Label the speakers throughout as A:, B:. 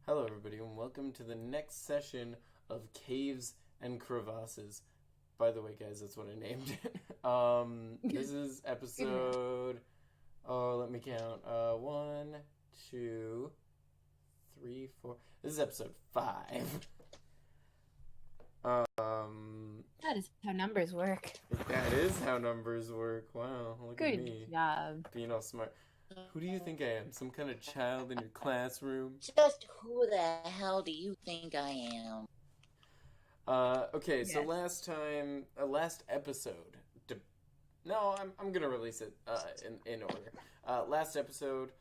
A: Hello, everybody, and welcome to the next session of Caves and Crevasses. By the way, guys, that's what I named it. This is episode. Oh, let me count. One, two, three, four. This is episode 5.
B: That is how numbers work.
A: That is how numbers work. Wow, look at me.
B: Good job.
A: Being all smart. Who do you think I am? Some kind of child in your classroom?
C: Just who the hell do you think I am?
A: Okay, so
B: Yes.
A: last episode. No, I'm gonna release it in order. Last episode,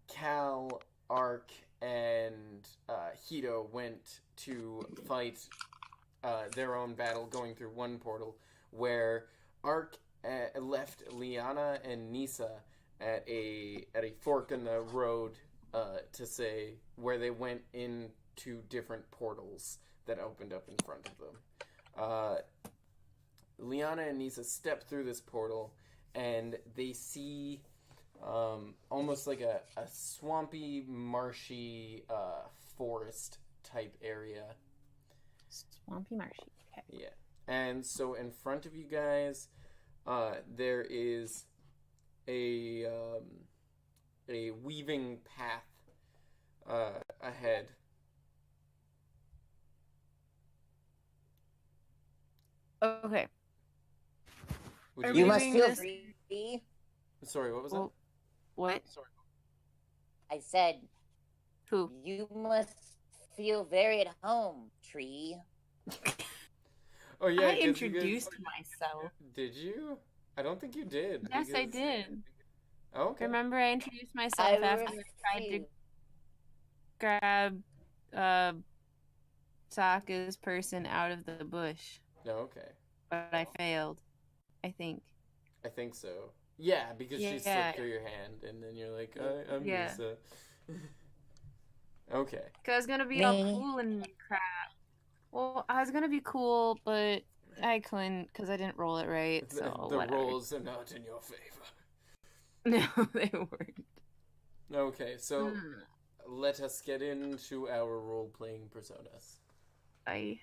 A: Cal, Ark, and Hito went to fight their own battle, going through one portal, where Ark left Liana and Nisa at a fork in the road to say where they went into different portals that opened up in front of them. Liana and Nisa step through this portal and they see almost like a swampy, marshy forest type area.
B: Swampy marshy. Okay.
A: Yeah. And so in front of you guys, there is a weaving path ahead.
B: Okay.
A: Would
B: Are
A: you
C: You
B: we
C: must
B: doing
C: feel
B: this-
C: free.
A: Sorry, what was that?
B: Well, what?
C: I said,
B: Who?
C: you must feel very at home, tree.
A: Oh yeah,
B: I
A: 'cause you guys-
B: introduced myself.
A: Did you? I don't think you did.
B: Yes, I
A: because-
B: did.
A: Oh, okay.
B: Remember, I introduced myself
C: I
B: after I tried to
C: refuse.
B: grab Sokka's person out of the bush,
A: No, okay.
B: but I failed. I think.
A: I think so. Yeah, because she
B: Yeah.
A: slipped through your hand, and then you're like, I'm
B: Yeah.
A: Lisa. Okay.
B: Cause I was gonna be all
C: Me.
B: cool and crap. Well, I was gonna be cool, but I couldn't because I didn't roll it right.
A: The,
B: So
A: the
B: whatever.
A: rolls are not in your favor.
B: No, they weren't.
A: Okay, so
B: Hmm.
A: let us get into our role-playing personas.
B: I.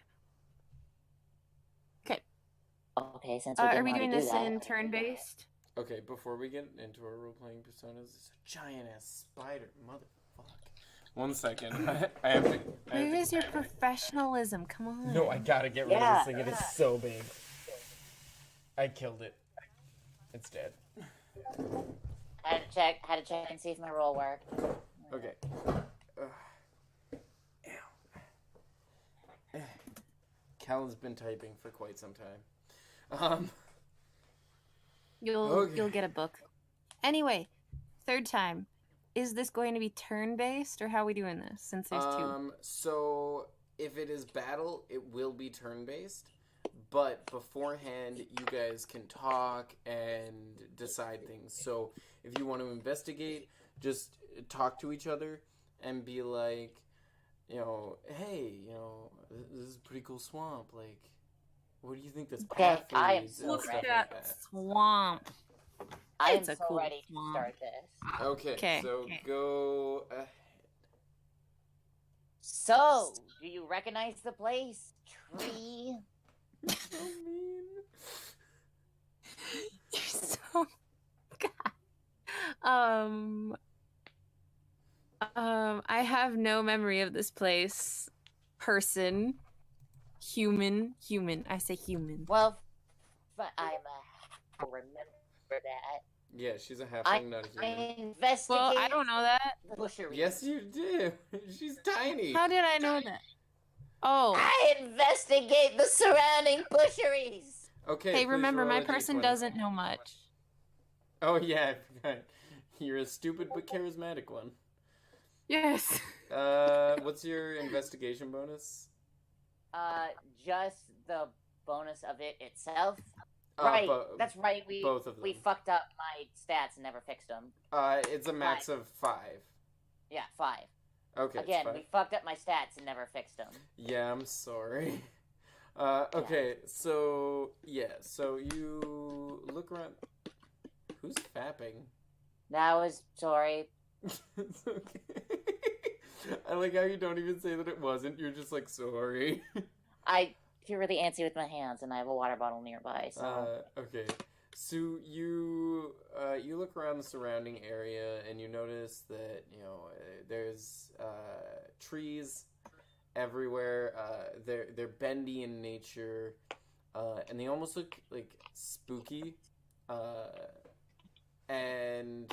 C: Okay, since we
B: Are
C: didn't
B: we
C: want
B: doing
C: to do
B: this
C: that.
B: in turn-based?
A: Okay, before we get into our role-playing personas, it's a giant-ass spider. Motherfuck. 1 second. I have to...
B: Where is your professionalism? Come on.
A: No, I gotta get rid of this thing. It is so big. I killed it. It's dead.
C: Had to check and see if my roll worked.
A: Okay. Ew. Cal has been typing for quite some time.
B: You'll
A: Okay.
B: get a book. Anyway, third time. Is this going to be turn-based, or how are we doing this? Since there's two.
A: So if it is battle, it will be turn-based. But beforehand, you guys can talk and decide things. So if you want to investigate, just talk to each other and be like, hey, this is a pretty cool swamp. Like, what do you think this path
C: I am
A: leads
C: so
A: and stuff
C: ready.
A: like that?
B: Swamp.
C: I am
B: It's a
C: so
B: cool
C: ready to
B: swamp.
C: start this.
A: Okay,
B: Okay,
A: so
B: okay.
A: go ahead.
C: So, do you recognize the place, tree?
A: So mean.
B: You're so. God. I have no memory of this place. Person. Human. I say human.
C: Well, I remember that.
A: Yeah, she's a halfling, not a human.
C: I investigated
B: Well, I don't know that.
C: the bushery.
A: Yes, you do. She's tiny.
B: How did I know that? Oh.
C: I investigate the surrounding busheries.
A: Okay.
B: Hey,
A: please
B: remember,
A: roll
B: my
A: a
B: person
A: D20.
B: doesn't know much.
A: Oh yeah, I forgot. You're a stupid but charismatic one.
B: Yes.
A: What's your investigation bonus?
C: Just the bonus of it itself.
A: Uh,
C: Right,
A: bo-
C: that's right.
A: both of
C: We
A: them.
C: fucked up my stats and never fixed them.
A: It's a max of 5.
C: Yeah, 5.
A: Okay. it's
C: Again,
A: 5.
C: we fucked up my stats and never fixed them.
A: Yeah, I'm sorry. Okay, so so you look around. Who's fapping?
C: That was sorry.
A: It's okay. I like how you don't even say that it wasn't. You're just like, sorry.
C: I feel really antsy with my hands, and I have a water bottle nearby. So
A: Okay. So you look around the surrounding area and you notice that there's trees everywhere. They're bendy in nature, and they almost look like spooky. And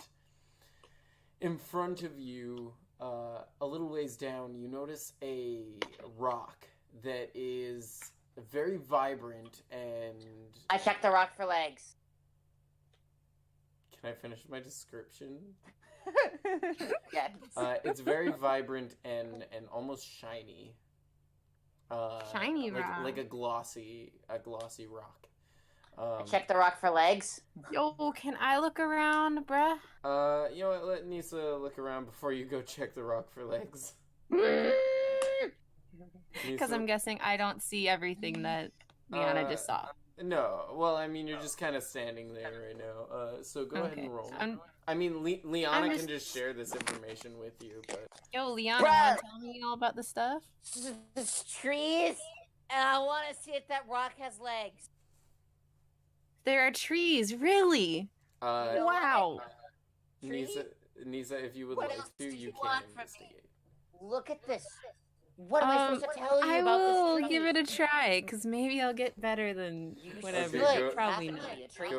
A: in front of you, a little ways down, you notice a rock that is very vibrant and...
C: I checked the rock for legs.
A: Can I finish my description?
C: Yes.
A: It's very vibrant and almost shiny.
B: Shiny rock.
A: Like a glossy rock.
C: I checked the rock for legs.
B: Yo, can I look around, bruh?
A: You know what? Let Nisa look around before you go check the rock for legs.
B: Because I'm guessing I don't see everything that Liana just saw.
A: No, well, I mean, you're just kind of standing there right now. So go ahead and roll. I mean, Liana can just share this information with you, but...
B: Yo, Liana, wanna tell me all about the stuff?
C: There's trees, and I want to see if that rock has legs.
B: There are trees, really? Wow.
A: Nisa, if you would
C: What
A: like
C: else
A: to,
C: do
A: you
C: you
A: can
C: want from me?
A: investigate.
C: Look at this. What am I supposed to tell you
B: I
C: about this
B: will
C: tree?
B: give it a try, because maybe I'll get better than whatever.
A: Okay,
C: Good.
B: Probably
C: Happen
B: not.
C: to be a tree.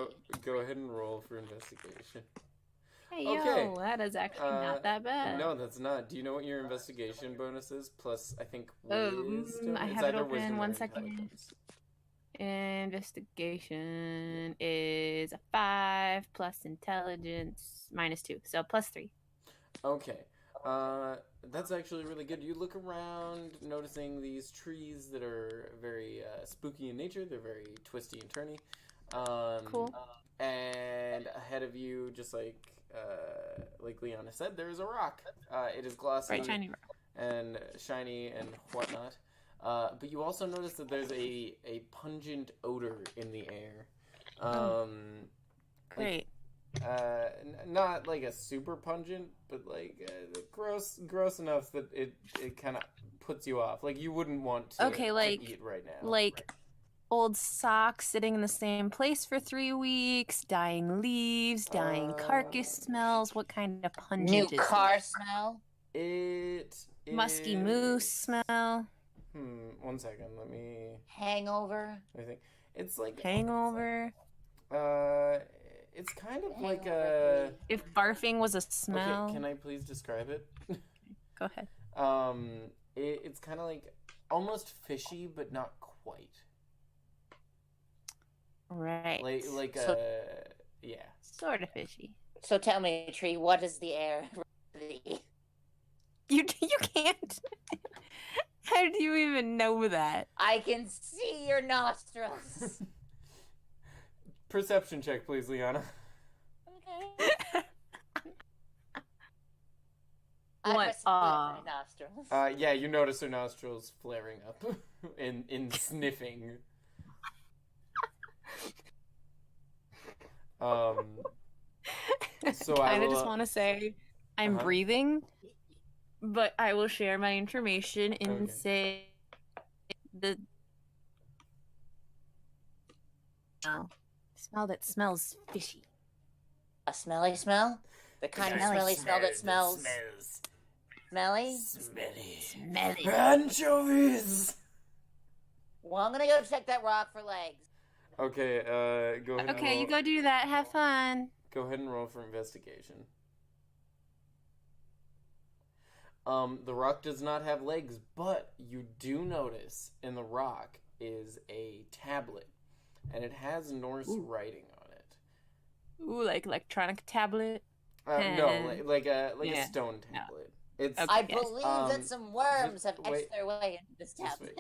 A: Go ahead and roll for investigation.
B: Hey,
A: Okay.
B: yo, that is actually not that bad.
A: No, that's not. Do you know what your investigation bonus is? Plus, I think wisdom.
B: I
A: It's
B: have it
A: either
B: open.
A: wisdom or
B: 1 second.
A: intelligence.
B: Investigation is a 5 plus intelligence -2, so +3.
A: Okay. That's actually really good. You look around, noticing these trees that are very spooky in nature. They're very twisty and turny.
B: Cool.
A: And ahead of you, just like Liana said, there is a rock. It is glossy,
B: Right, shiny rock.
A: and shiny and whatnot. But you also notice that there's a pungent odor in the air.
B: Great.
A: Not like a super pungent, but like gross enough that it kind of puts you off. Like you wouldn't want to, to eat right now.
B: Like old socks sitting in the same place for 3 weeks, dying leaves, dying carcass smells. What kind of pungent
C: New
B: is it?
C: car smell.
A: It
B: Musky moose smell.
A: 1 second. Let me
C: Hangover.
A: think. It's like
B: Hangover.
A: it's kind of like a.
B: If barfing was a smell.
A: Okay, can I please describe it?
B: Go ahead.
A: It's kind of like almost fishy, but not quite.
B: Right.
A: Like yeah.
B: Sort of fishy.
C: So tell me, Tree, what is the air?
B: You can't. How do you even know that?
C: I can see your nostrils.
A: Perception check, please, Liana.
C: Okay. I
B: What?
C: perceive my nostrils.
A: Yeah, you notice her nostrils flaring up in sniffing. So I
B: just want to say I'm breathing, but I will share my information and say the smell that smells fishy.
C: A smelly smell? The kind of smelly smell that smells smelly?
A: Smelly. Anchovies!
C: Well, I'm gonna go check that rock for legs.
A: Okay, go ahead and roll.
B: You go do that. Have fun.
A: Go ahead and roll for investigation. The rock does not have legs, but you do notice in the rock is a tablet, and it has Norse writing on it.
B: Ooh, like electronic tablet?
A: No, like a stone tablet. It's.
C: I believe that some worms have etched their way into this tablet.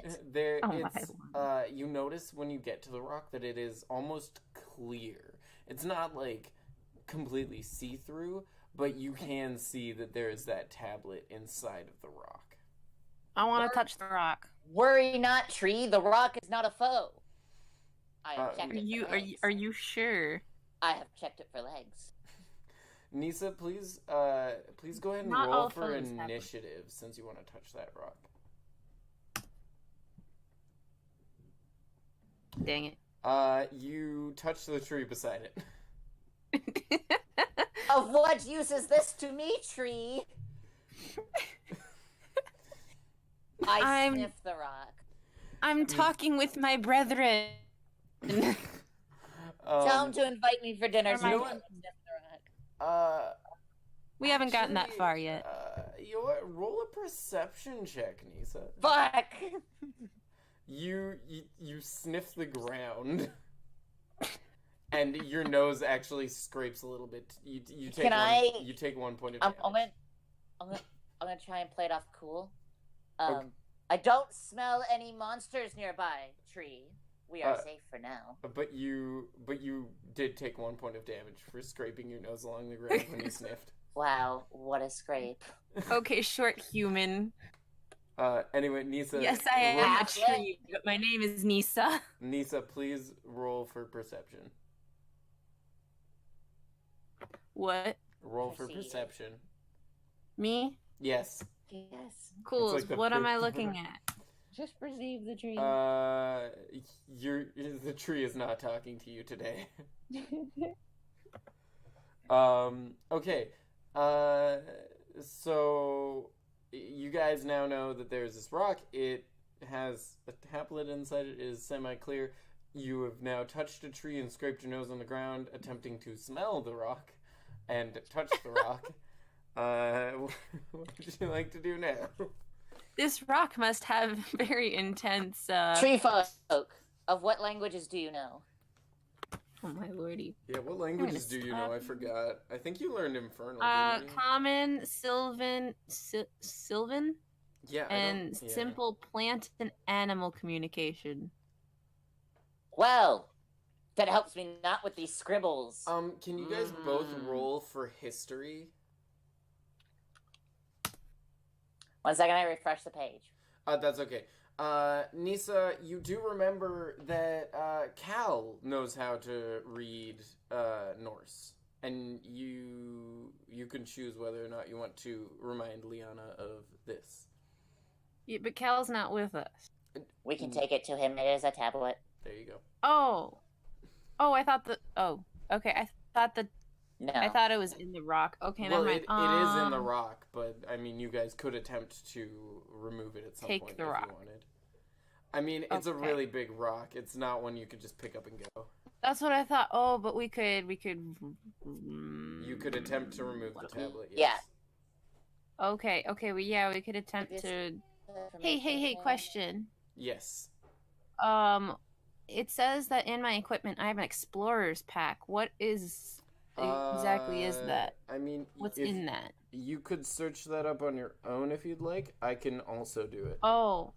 A: You notice when you get to the rock that it is almost clear. It's not like completely see-through, but you can see that there is that tablet inside of the rock.
B: I want to touch the rock.
C: Worry not, Tree. The rock is not a foe. I have checked it for legs.
B: Are you sure?
C: I have checked it for legs.
A: Nisa, please go ahead and
B: Not
A: roll
B: all
A: for
B: phones have one.
A: initiative since you want to touch that rock.
B: Dang it.
A: You touch the tree beside it.
C: Of what use is this to me, tree? I sniff the rock.
B: I'm talking with my brethren.
C: Tell him to invite me for dinner so
B: You
C: I
B: know
C: can sniff the rock.
B: We haven't gotten that
A: Actually,
B: far yet.
A: You know what? Roll a perception check, Nisa.
C: Fuck!
A: You sniff the ground, and your nose actually scrapes a little bit. You take you take 1 point of damage.
C: I'm gonna try and play it off cool.
A: Okay.
C: I don't smell any monsters nearby, tree. We are safe for now.
A: But you did take 1 point of damage for scraping your nose along the ground when you sniffed.
C: Wow, what a scrape.
B: Okay, short human.
A: Anyway, Nisa.
B: Yes, I am a tree, but my name is Nisa.
A: Nisa, please roll for perception.
B: What?
A: Roll for perception.
B: Me?
A: Yes.
C: Yes.
B: Cool.
A: It's like
B: What am I looking at?
C: Just perceive the tree.
A: The tree is not talking to you today. Okay. So you guys now know that there's this rock. It has a tablet inside it. It is semi-clear. You have now touched a tree and scraped your nose on the ground, attempting to smell the rock and touch the rock. What would you like to do now?
B: This rock must have very intense.
C: Tree folk. Of what languages do you know?
B: Oh my lordy.
A: Yeah, what languages do you know? I forgot. I think you learned Infernal. Didn't you?
B: Common, Sylvan, Sylvan,
A: Yeah,
B: and simple plant and animal communication.
C: Well, that helps me not with these scribbles.
A: Can you guys both roll for history?
C: 1 second, I refresh the page.
A: That's okay. Nisa, you do remember that Cal knows how to read Norse, and you can choose whether or not you want to remind Liana of this.
B: Yeah, but Cal's not with us.
C: We can take it to him. It is a tablet.
A: There you go.
B: Oh, I thought the. Oh, okay. I thought the.
C: No.
B: I thought it was in the rock. Okay,
A: Well,
B: never mind.
A: it is in the rock, but I mean, you guys could attempt to remove it at some point if you wanted. I mean, it's a really big rock. It's not one you could just pick up and go.
B: That's what I thought. Oh, but we could.
A: You could attempt to remove the tablet. Yes.
C: Yeah.
B: Okay. We could attempt to. Hey! Question.
A: Yes.
B: It says that in my equipment I have an explorer's pack. What is exactly is that?
A: I mean,
B: what's in that?
A: You could search that up on your own if you'd like. I can also do it.
B: Oh,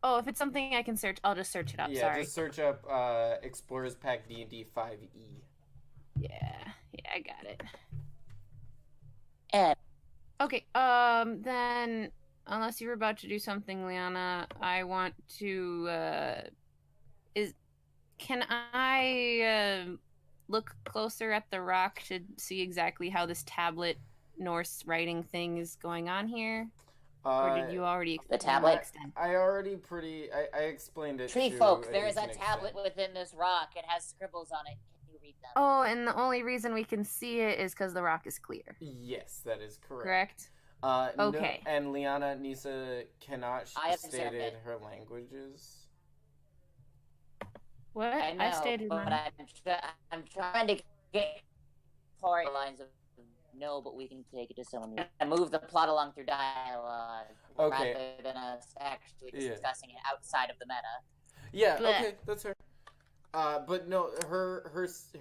B: if it's something I can search, I'll just search it up.
A: Yeah,
B: Sorry.
A: just search up Explorer's Pack D&D 5e.
B: Yeah, I got it.
C: Ed.
B: Okay, then, unless you were about to do something, Liana, I want to, can I, look closer at the rock to see exactly how this tablet Norse writing thing is going on here? Or did you already
C: the tablet?
A: I already I explained it.
C: Tree folk, there is a tablet within this rock. It has scribbles on it. Can you read them?
B: Oh, and the only reason we can see it is because the rock is clear.
A: Yes, that is correct.
B: Okay.
A: No, and Liana, Nisa cannot stated her languages.
B: What?
C: I know,
B: I stated
C: but
B: mine.
C: I'm trying to get part lines of no, but we can take it to someone and move the plot along through dialogue rather than us actually discussing it outside of the meta.
A: Yeah, okay, that's her. But no, her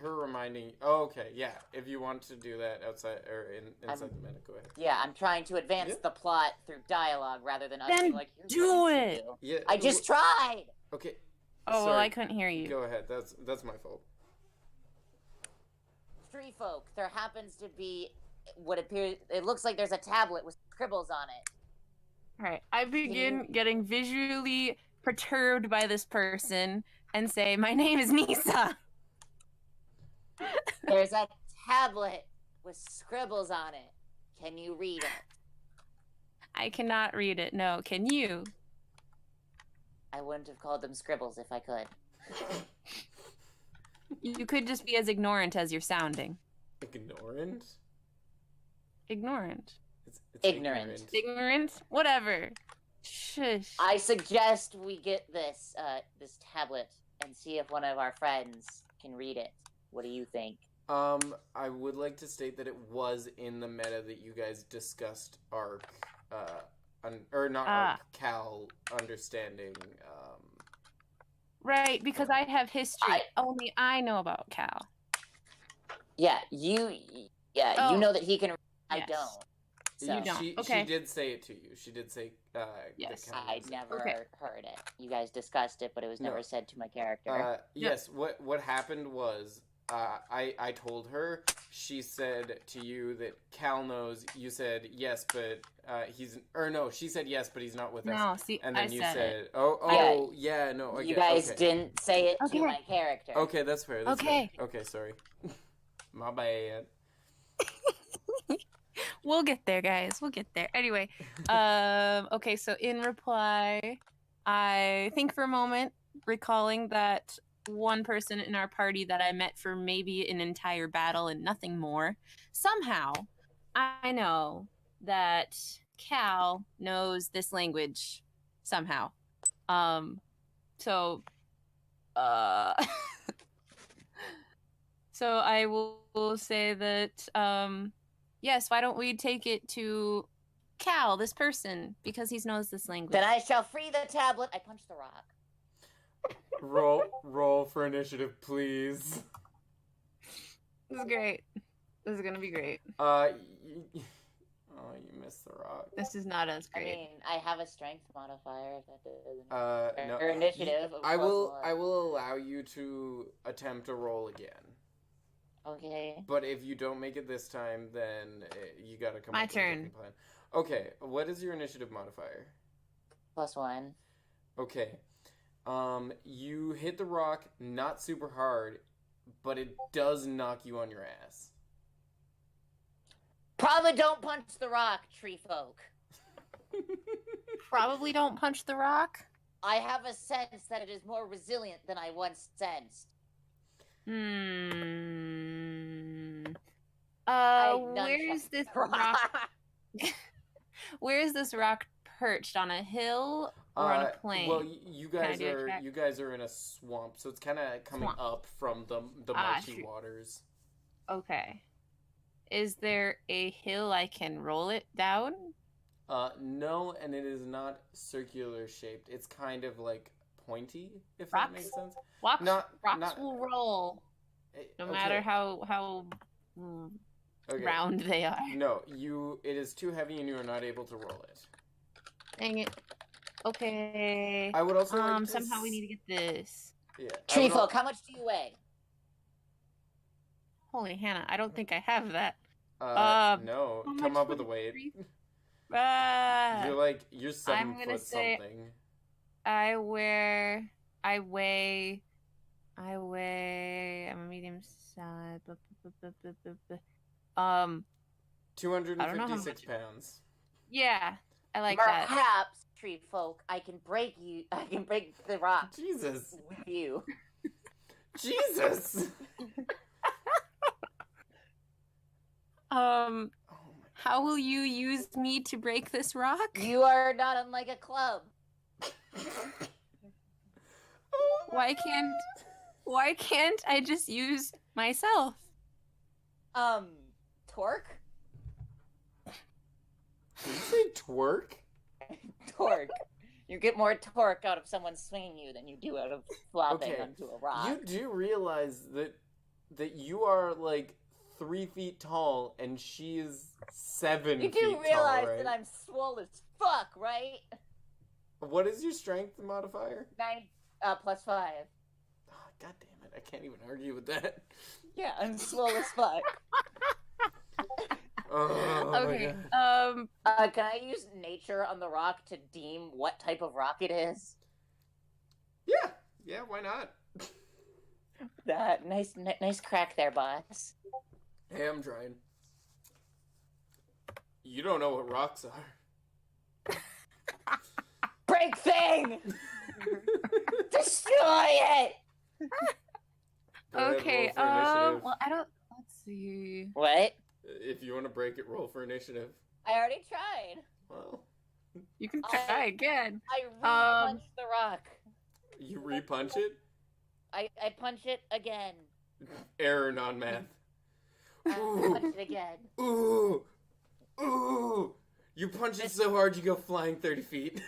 A: reminding. Oh, okay, yeah. If you want to do that outside or inside the meta, go ahead.
C: Yeah, I'm trying to advance the plot through dialogue rather than us being like, "Here's
B: do
C: what you
B: it."
C: do.
A: Yeah,
C: I just tried.
A: Okay.
B: Oh, well, I couldn't hear you.
A: Go ahead. That's my fault.
C: Tree folk, there happens to be what appears. It looks like there's a tablet with scribbles on it.
B: All right, I begin getting visually perturbed by this person and say, "My name is Nisa."
C: There's a tablet with scribbles on it. Can you read it?
B: I cannot read it. No, can you?
C: I wouldn't have called them scribbles if I could.
B: You could just be as ignorant as you're sounding.
A: Ignorant?
B: Ignorant.
A: It's
C: Ignorant.
B: Ignorant? Whatever. Shush.
C: I suggest we get this tablet and see if one of our friends can read it. What do you think?
A: I would like to state that it was in the meta that you guys discussed Arc, Arc, Cal understanding.
B: Right, because I have history. Only I know about Cal.
C: Yeah, you know that he can. I
B: Yes.
C: don't.
B: So you don't. Okay.
A: She did say it to you. She did say.
B: Yes.
C: I never heard it. You guys discussed it, but it was never said to my character.
A: Yes. What happened was, I told her. She said to you that Cal knows. You said yes, but he's no. She said yes, but he's not with us.
B: No, see,
A: and then
B: I
A: you
B: said
A: yeah, no.
C: You guys didn't say it to my character.
A: Okay, that's fair. That's fair. Okay, sorry. My bad.
B: We'll get there, guys. We'll get there. Anyway, okay, so in reply, I think for a moment, recalling that one person in our party that I met for maybe an entire battle and nothing more, somehow I know that Cal knows this language somehow. So I will say that, yes, why don't we take it to Cal, this person, because he knows this language.
C: Then I shall free the tablet. I punch the rock.
A: Roll for initiative, please.
B: This is great. This is gonna be great.
A: You missed the rock.
B: This is not as great.
C: I mean, I have a strength modifier. If that doesn't.
A: No.
C: Or initiative.
A: I will allow you to attempt a roll again.
C: Okay.
A: But if you don't make it this time, then you gotta come
B: My
A: up with a
B: turn.
A: different plan. Okay, what is your initiative modifier?
C: +1.
A: Okay. You hit the rock not super hard, but it does knock you on your ass.
C: Probably don't punch the rock, tree folk.
B: Probably don't punch the rock.
C: I have a sense that it is more resilient than I once sensed.
B: Where is this rock? Where is this rock perched? On a hill or on a plain?
A: Well, you guys are in a swamp, so it's kind of coming up from the marshy waters.
B: Okay. Is there a hill I can roll it down?
A: No, and it is not circular shaped. It's kind of like pointy, if
B: Rocks?
A: that makes sense.
B: Rocks will roll, no matter how round they are.
A: No, it is too heavy and you are not able to roll it.
B: Dang it. Okay.
A: I would also
B: somehow we need to get this.
A: Yeah.
C: Tree folk, how much do you weigh?
B: Holy Hannah, I don't think I have that.
A: No. Come up with a weight. You're 7 foot something.
B: I weigh. I'm a medium size.
A: 256 pounds.
B: Yeah, I like that.
C: Perhaps, tree folk, I can break the rock.
A: Jesus.
C: With you.
A: Jesus.
B: How will you use me to break this rock?
C: You are not unlike a club.
B: Why can't I just use myself?
C: Torque?
A: Did you say twerk?
C: Torque. You get more torque out of someone swinging you than you do out of flopping onto a rock.
A: You do realize that you are like 3 feet tall and she is 7 feet tall,
C: You do realize
A: right?
C: that I'm swole as fuck, right?
A: What is your strength modifier?
C: 9 +5.
A: Oh, God damn it! I can't even argue with that.
C: Yeah, I'm swole as fuck.
A: Oh,
B: okay.
C: Can I use nature on the rock to deem what type of rock it is?
A: Yeah, why not?
C: Nice crack there, boss.
A: Hey, I'm trying. You don't know what rocks are.
C: Break thing! Destroy it!
B: Okay, well, I don't... Let's see...
C: What?
A: If you want to break it, roll for initiative.
C: I already tried.
A: Well...
B: You can try again.
C: I re-punch the rock.
A: You re-punch it?
C: I punch it again.
A: Error, non-math.
C: I punch it again.
A: Ooh! Ooh! You punch it so hard you go flying 30 feet.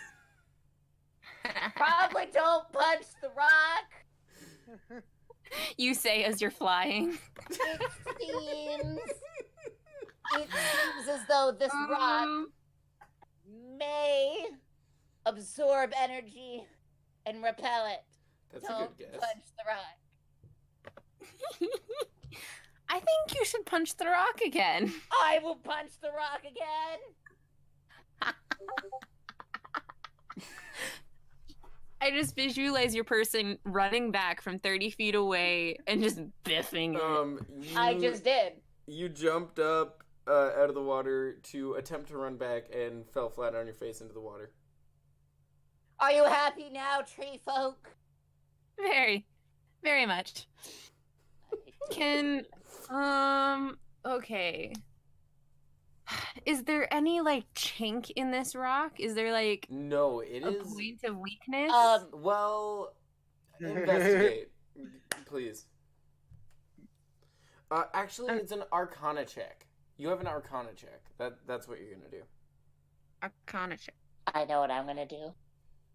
C: Probably don't punch the rock.
B: You say as you're flying.
C: It seems as though this rock may absorb energy and repel it.
A: That's
C: don't
A: a good guess.
C: Punch the rock.
B: I think you should punch the rock again.
C: I will punch the rock again.
B: I just visualize your person running back from 30 feet away and just biffing it.
C: I just did.
A: You jumped up out of the water to attempt to run back and fell flat on your face into the water.
C: Are you happy now, tree folk?
B: Very, very much. Okay. Is there any, like, chink in this rock? Is there, like...
A: No, it
B: a
A: is...
B: point of weakness?
A: Well, investigate, please. Actually, it's an Arcana check. You have an Arcana check. That's what you're gonna do.
B: Arcana check.
C: I know what I'm gonna do.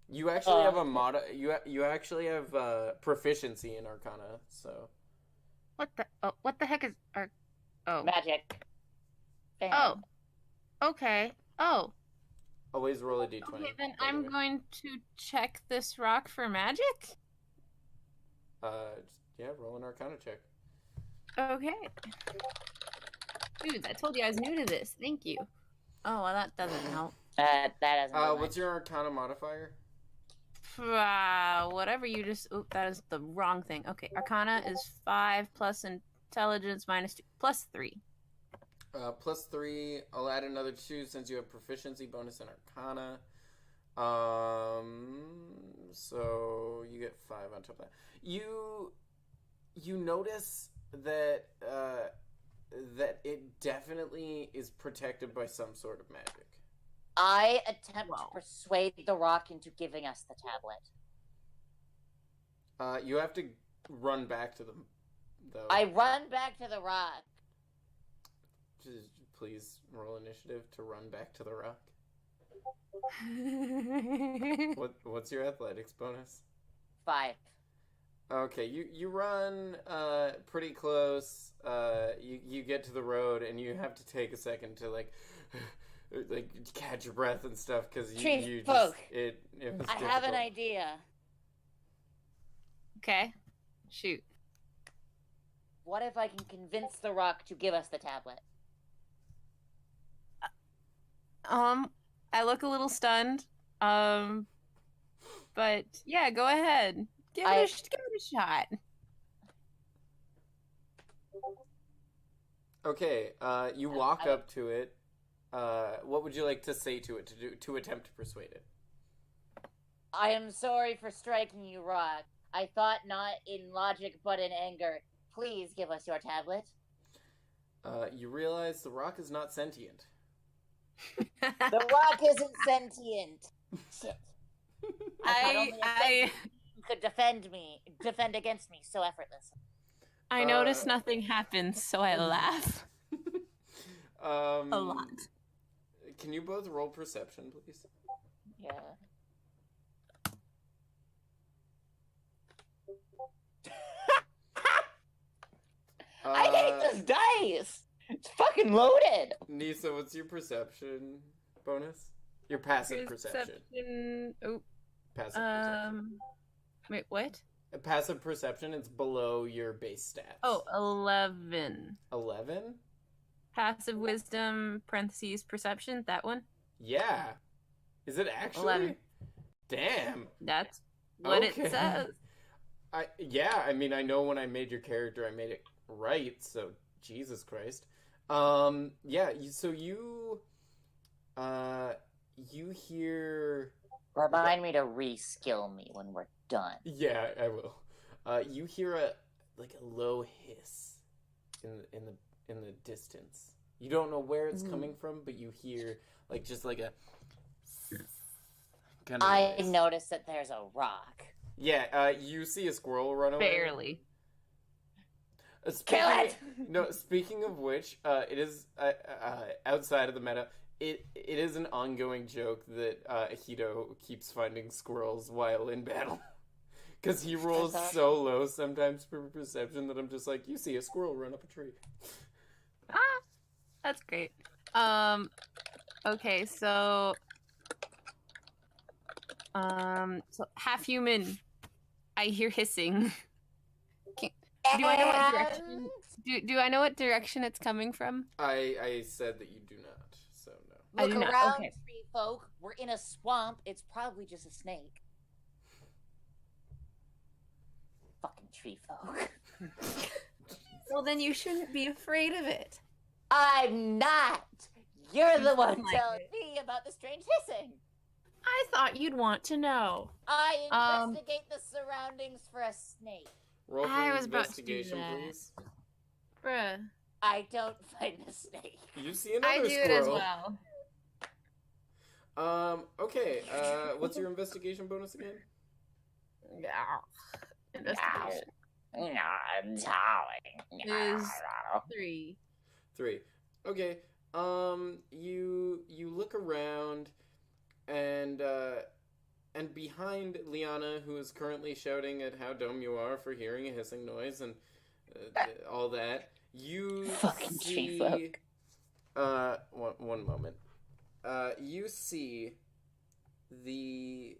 A: You actually have a You actually have proficiency in Arcana, so...
B: What the heck is...
C: Magic. Bam.
B: Oh. Okay. Oh.
A: Always roll a d20.
B: Okay, then I'm going to check this rock for magic?
A: Yeah, roll an Arcana check.
B: Okay. Dude, I told you I was new to this. Thank you. Oh, well, that doesn't help.
C: That doesn't
A: what's your Arcana modifier?
B: Whatever you just... Oop, that is the wrong thing. Okay, Arcana is 5 plus intelligence minus 2 plus 3.
A: Plus 3. I'll add another 2 since you have proficiency bonus in Arcana. So you get 5 on top of that. You notice that that it definitely is protected by some sort of magic.
C: I attempt to persuade the rock into giving us the tablet.
A: You have to run back to them, though.
C: I run back to the rock.
A: Just please roll initiative to run back to the rock. What's your athletics bonus?
C: 5.
A: Okay, you run pretty close. You get to the road and you have to take a second to like catch your breath and stuff because you just it was
C: I have an idea.
B: Okay, shoot.
C: What if I can convince the rock to give us the tablet?
B: I look a little stunned. But yeah, go ahead. Give it a shot.
A: Okay, you walk up to it. What would you like to say to it to attempt to persuade it?
C: I am sorry for striking you, rock. I thought not in logic but in anger. Please give us your tablet.
A: You realize the rock is not sentient.
C: The rock isn't sentient. Shit.
B: I
C: could defend against me so effortlessly.
B: I notice nothing happens, so I laugh. A lot.
A: Can you both roll perception, please?
C: Yeah. I hate this dice! It's fucking loaded!
A: Nisa, what's your perception bonus? Your passive perception.
B: Oh.
A: Passive perception.
B: Wait, what?
A: Passive perception, it's below your base stats.
B: Oh, 11.
A: 11?
B: Passive wisdom, parentheses, perception, that one?
A: Yeah. Is it actually?
B: 11.
A: Damn.
B: That's what it says.
A: I mean, I know when I made your character, I made it right, so Jesus Christ. Yeah, so you You hear.
C: Remind me to reskill me when we're done.
A: Yeah, I will. You hear a low hiss in the distance. You don't know where it's coming from, but you hear just like a kind of
C: I
A: noise.
C: noticed that there's a rock.
A: Yeah, you see a squirrel run away.
B: Barely.
C: Kill it!
A: No, speaking of which, it is outside of the meta. It is an ongoing joke that Hito keeps finding squirrels while in battle. Because he rolls so low sometimes for perception that I'm just like, you see a squirrel run up a tree.
B: That's great. Okay, so half human. I hear hissing. Do I know what direction? Do I know what direction it's coming from?
A: I said that you do not, so no.
C: Look
B: I do not.
C: around,
B: Okay.
C: tree folk. We're in a swamp. It's probably just a snake. Fucking tree folk.
B: Well, then you shouldn't be afraid of it.
C: I'm not. You're the one
B: like
C: telling
B: it.
C: me about the strange hissing.
B: I thought you'd want to know.
C: I investigate the surroundings for a snake.
A: Roll for
B: I was about to do
A: investigation,
B: that.
A: please.
B: Bruh.
C: I don't find a snake.
A: You see another
B: I do
A: squirrel.
B: it as well.
A: Okay, what's your investigation bonus again?
B: Yeah. Investigation is 3.
A: 3. Okay, you look around, and behind Liana, who is currently shouting at how dumb you are for hearing a hissing noise and all that, you
C: Fucking
A: see...
C: tree
A: one moment. You see the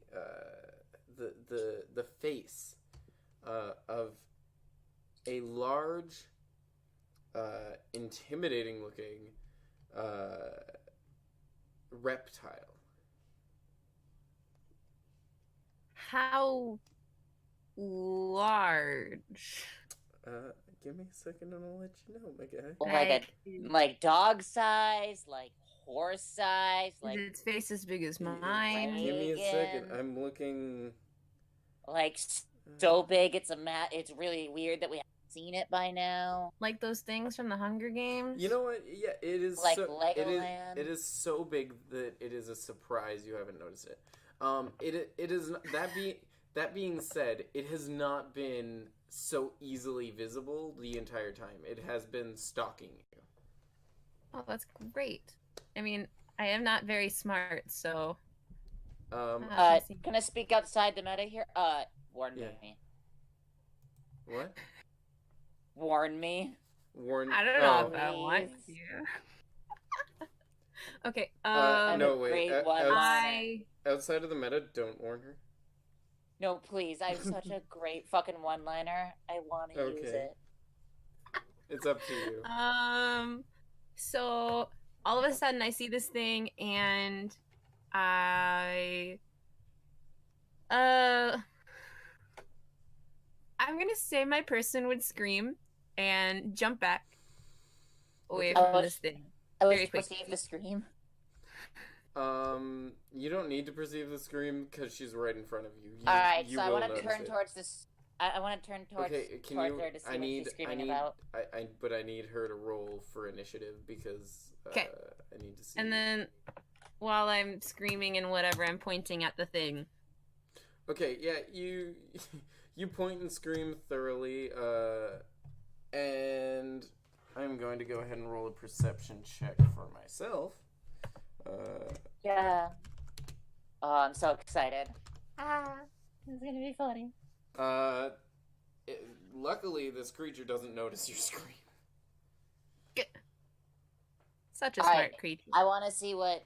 A: face of a large, intimidating looking reptile.
B: How large?
A: Give me a second and I'll let you know, my guy.
C: Like dog size, like horse size,
B: Is
C: like
B: its face as big as mine?
A: Give me a second. I'm looking.
C: like so big. It's really weird that we haven't seen it by now.
B: Like those things from the Hunger Games?
A: You know what? Yeah, it is
C: Like
A: so,
C: Legoland.
A: It is so big that it is a surprise you haven't noticed it. It is that being said, it has not been so easily visible the entire time. It has been stalking you.
B: Oh, that's great. I mean, I am not very smart, so...
C: Can I speak outside the meta here? Warn me.
A: What?
C: Warn me.
B: I don't know if I want you. Okay,
A: no, wait. Outside of the meta, don't warn her.
C: No, please. I have such a great fucking one-liner. I want to use it.
A: It's up to you.
B: So all of a sudden I see this thing and I'm gonna say my person would scream and jump back away from this thing.
C: I was perceive the scream.
A: You don't need to perceive the scream because she's right in front of you.
C: Alright, so I want to turn towards this. I want to turn towards her to see what she's screaming about.
A: But I need her to roll for initiative because I need to see.
B: And then, while I'm screaming and whatever, I'm pointing at the thing.
A: Okay, yeah, you point and scream thoroughly, and I'm going to go ahead and roll a perception check for myself.
C: Yeah. Oh, I'm so excited. This is gonna be funny.
A: Luckily, this creature doesn't notice your scream.
B: Such a smart creature.
C: I want to see what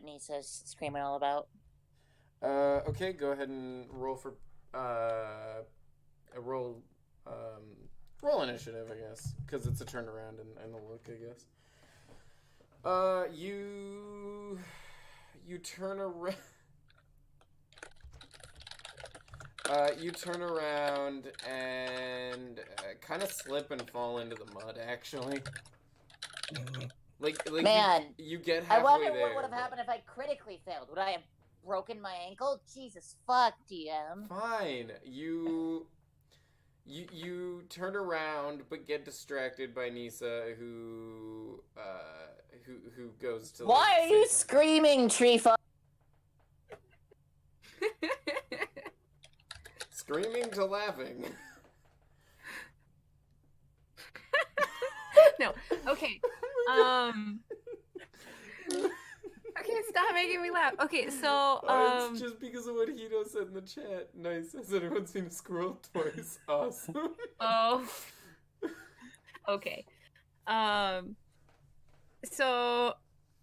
C: Nisa's screaming all about.
A: Okay, go ahead and roll for roll initiative, I guess, because it's a turnaround and a look, I guess. You turn around. You turn around and kind of slip and fall into the mud, actually.
C: Man,
A: you get
C: I
A: halfway
C: wonder
A: there.
C: what would have happened if I critically failed. Would I have broken my ankle? Jesus fuck, DM.
A: Fine. You turn around but get distracted by Nisa who goes to
C: Why are you screaming, tree fuck?
A: Screaming to laughing.
B: No. Okay. Okay, stop making me laugh. Okay, so
A: it's just because of what Hito said in the chat. Nice. Has anyone seen a squirrel twice? Awesome.
B: Oh. Okay. So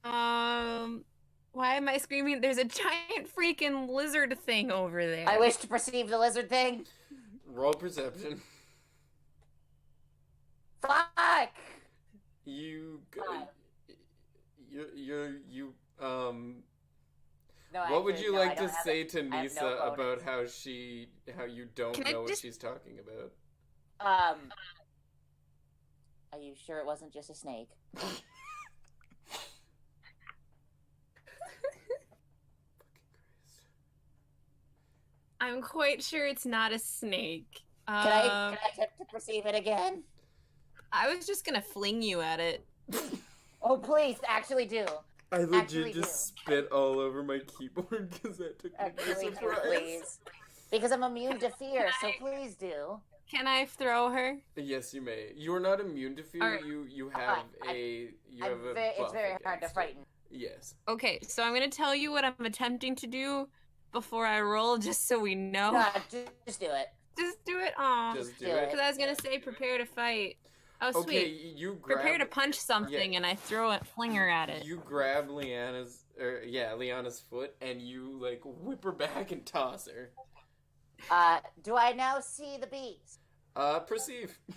B: why am I screaming? There's a giant freaking lizard thing over there.
C: I wish to perceive the lizard thing.
A: Roll perception.
C: Fuck!
A: You
C: No,
A: what would you like
C: I
A: to say to
C: I have
A: Nisa
C: no
A: about
C: bonus.
A: how you don't
B: Can I
A: know what
B: just-
A: she's talking about?
C: Are you sure it wasn't just a snake?
B: I'm quite sure it's not a snake.
C: Can I attempt to perceive it again?
B: I was just gonna fling you at it.
C: Oh, please, actually do.
A: I legit
C: Actually
A: just spit all over my keyboard because that took me by
C: Actually do,
A: surprise.
C: please. Because I'm immune to fear, so please do.
B: Can I throw her?
A: Yes, you may. You are not immune to fear.
B: Alright.
A: You have a
C: It's
A: buff
C: very hard to
A: against it.
C: frighten.
A: Yes.
B: Okay, so I'm gonna tell you what I'm attempting to do before I roll, just so we know.
C: No, just do it.
B: Just do it. Aw.
A: Just do
C: do
A: it.
B: Because I was gonna say prepare to fight. Oh, sweet.
A: Okay, you grab.
B: Prepare to punch something,
A: Yeah.
B: and I throw a flinger at it.
A: You grab Liana's foot and you like whip her back and toss her.
C: Do I now see the beast?
A: Perceive.
C: Oh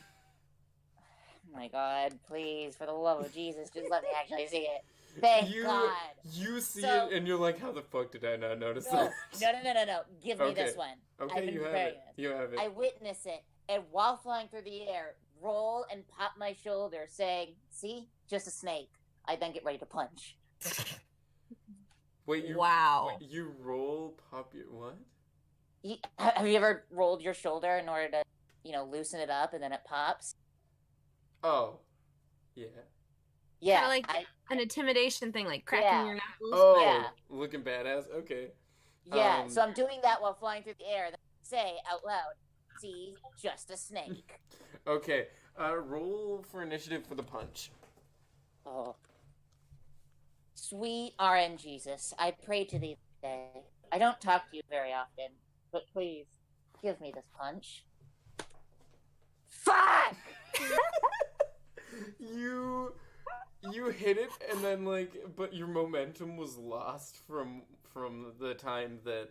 C: my god, please, for the love of Jesus, just let me actually see it. Thank God.
A: You see
C: So-
A: it and you're like, how the fuck did I not notice
C: No,
A: that?
C: no. Give me this one. I've
A: Okay,
C: been
A: you have
C: preparing
A: it.
C: this.
A: You have it.
C: I witness it, and while flying through the air, roll and pop my shoulder, saying, "See, just a snake." I then get ready to punch.
A: Wait,
B: Wow.
A: You roll pop your what?
C: Have you ever rolled your shoulder in order to, loosen it up, and then it pops?
A: Oh. Yeah.
C: Yeah,
B: Kinda like an intimidation thing, like cracking
C: Yeah.
B: your knuckles.
A: Oh,
C: Yeah.
A: looking badass. Okay.
C: yeah. So I'm doing that while flying through the air. Then I say out loud, "See, just a snake."
A: Okay. Roll for initiative for the punch.
C: Oh. Sweet RN Jesus, I pray to thee today. I don't talk to you very often, but please, give me this punch. Fuck!
A: You hit it and then but your momentum was lost from the time that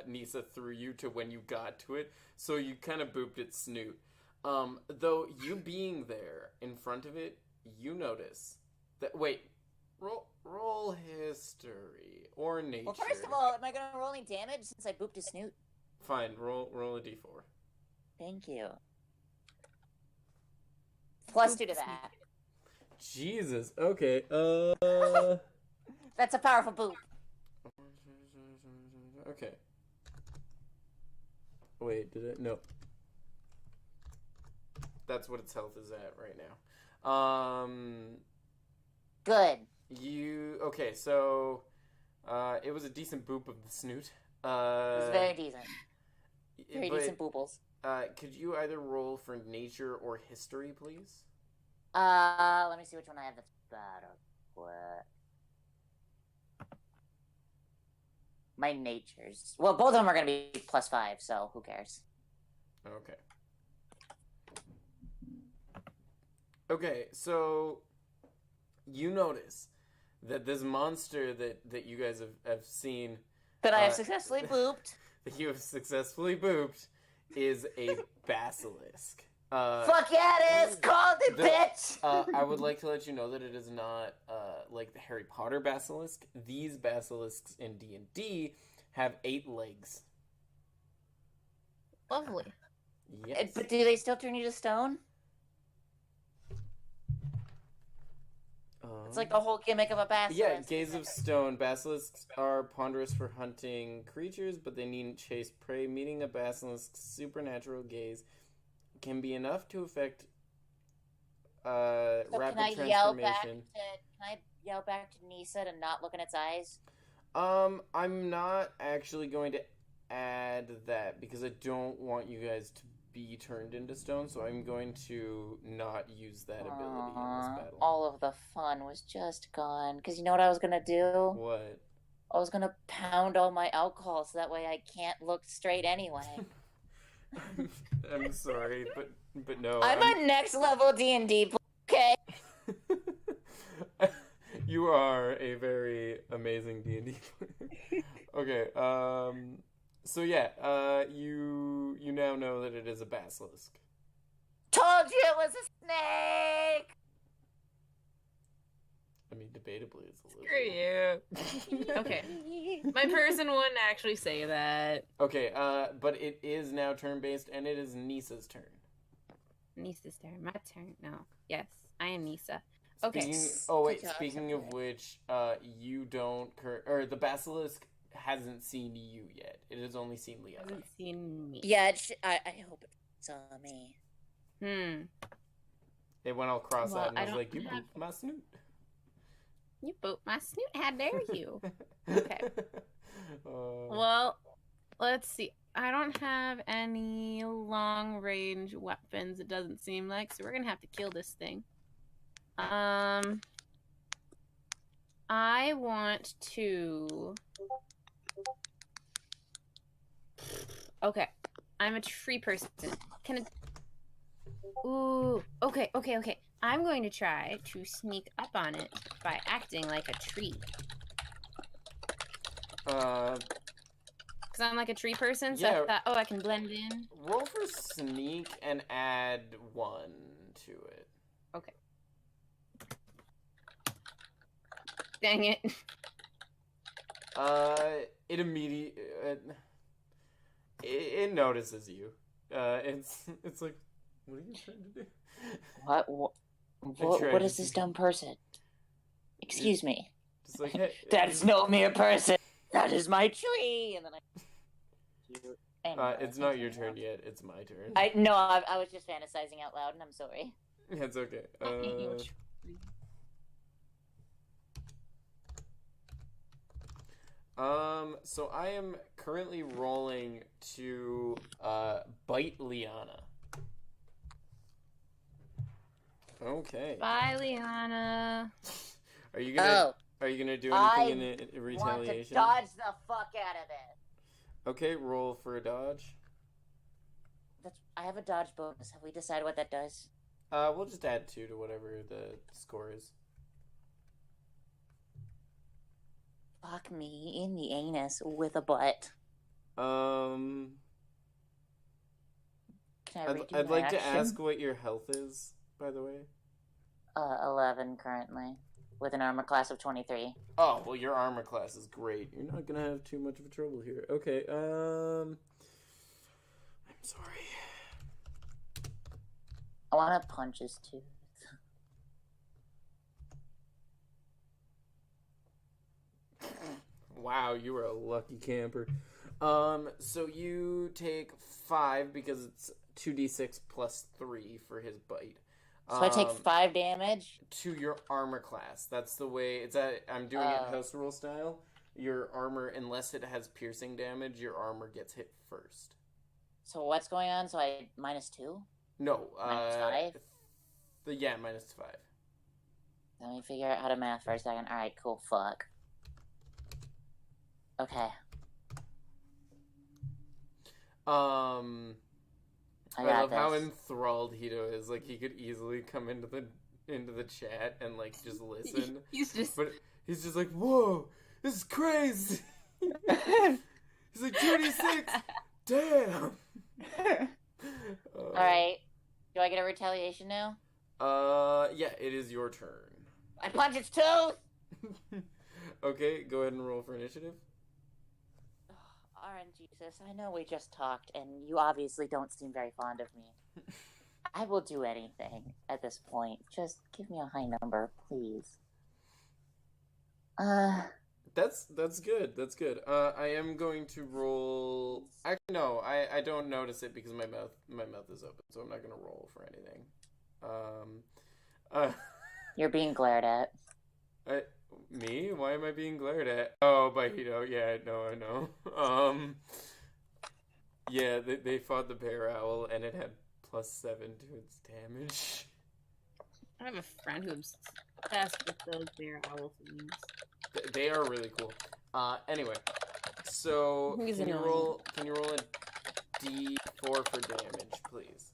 A: Nisa threw you to when you got to it, so you kind of booped its snoot. Though you being there in front of it, you notice that roll history or nature.
C: Well, first of all, am I gonna roll any damage since I booped his snoot?
A: Fine, roll a d4.
C: Thank you. +2 to that.
A: Jesus. Okay.
C: That's a powerful boop.
A: Okay. Wait, did it? No. That's what its health is at right now.
C: Good.
A: Okay, so it was a decent boop of the snoot.
C: It was very decent. Very
A: but,
C: decent booples.
A: could you either roll for nature or history, please?
C: Let me see which one I have that's better. What? My natures. Well, both of them are gonna be +5, so who cares?
A: Okay. Okay, so you notice that this monster that you guys have seen,
C: That I have successfully booped.
A: that you have successfully booped, is a basilisk.
C: Fuck yeah, it is! Called it, bitch!
A: I would like to let you know that it is not like the Harry Potter basilisk. These basilisks in D&D have 8 legs.
B: Lovely.
A: Yes.
C: But do they still turn you to stone? It's like the whole gimmick of a basilisk.
A: Yeah, gaze of stone. Basilisks are ponderous for hunting creatures, but they needn't chase prey, meaning a basilisk's supernatural gaze can be enough to affect rapid transformation.
C: Can I yell back to Nisa to not look in its eyes?
A: I'm not actually going to add that because I don't want you guys to be turned into stone, so I'm going to not use that ability in this battle.
C: All of the fun was just gone. Because you know what I was going to do?
A: What?
C: I was going to pound all my alcohol so that way I can't look straight anyway.
A: I'm sorry, but no.
C: I'm a next level D&D, okay?
A: You are a very amazing D&D player. Okay, so yeah, you now know that it is a basilisk.
C: Told you it was a snake!
A: I mean, debatably it's a lizard.
B: Screw you. Okay. My person wouldn't actually say that.
A: Okay, but it is now turn-based, and it is Nisa's turn.
B: Nisa's turn. My turn. No. Yes, I am Nisa. Okay.
A: Speaking of which, you don't... the basilisk hasn't seen you yet. It has only seen Liana.
B: Hasn't seen me.
C: Yeah, I hope it saw me.
A: It went all cross-eyed and was like, you booped my snoot.
B: You booped my snoot. How dare you? Okay. Well, let's see. I don't have any long-range weapons, it doesn't seem like, so we're going to have to kill this thing. I want to... Okay. I'm a tree person. Can it... Ooh. Okay. I'm going to try to sneak up on it by acting like a tree. Because I'm like a tree person, so I thought, I can blend in.
A: Roll for sneak and add 1 to it.
B: Okay. Dang it.
A: It immediately... It notices you. It's like, what are you trying to do?
C: What is this dumb person? Excuse me.
A: Just like, hey,
C: that is no mere person. That is my tree. And then
A: it's not your turn yet. It's my turn.
C: I was just fantasizing out loud, and I'm sorry.
A: It's okay. So I am currently rolling to bite Liana. Okay.
B: Bye, Liana.
A: Are you gonna do anything in retaliation?
C: I want to dodge the fuck out of it.
A: Okay, roll for a dodge.
C: I have a dodge bonus. Have we decided what that does?
A: We'll just add 2 to whatever the score is.
C: Fuck me in the anus with a butt.
A: I'd like to ask what your health is, by the way.
C: 11 currently, with an armor class of 23.
A: Oh, well, your armor class is great. You're not gonna have too much of a trouble here. Okay, I'm sorry.
C: I want to punch his tooth.
A: Wow, you were a lucky camper. So you take 5 because it's 2d6 plus 3 for his bite.
C: So I take 5 damage?
A: To your armor class. That's the way I'm doing it house rule style. Your armor, unless it has piercing damage, your armor gets hit first.
C: So what's going on? So I -2?
A: No.
C: -5?
A: Yeah, -5.
C: Let me figure out how to math for a second. Alright, cool, fuck. Okay.
A: I love how enthralled Hito is. Like, he could easily come into the chat and like just listen. He's just like, whoa, this is crazy. He's like 26. Damn.
C: All right. Do I get a retaliation now?
A: Yeah, it is your turn.
C: I punch its tooth.
A: Okay, go ahead and roll for initiative.
C: Jesus, I know we just talked, and you obviously don't seem very fond of me. I will do anything at this point. Just give me a high number, please.
A: That's good. That's good. I am going to roll. Actually, no. I don't notice it because my mouth is open, so I'm not gonna roll for anything.
C: You're being glared at.
A: Me? Why am I being glared at? Oh, by Hito. Yeah, I know. Yeah, they fought the bear owl, and it had +7 to its damage.
B: I have a friend who's obsessed with those bear owl things.
A: They are really cool. Anyway, so can you roll a D4 for damage, please?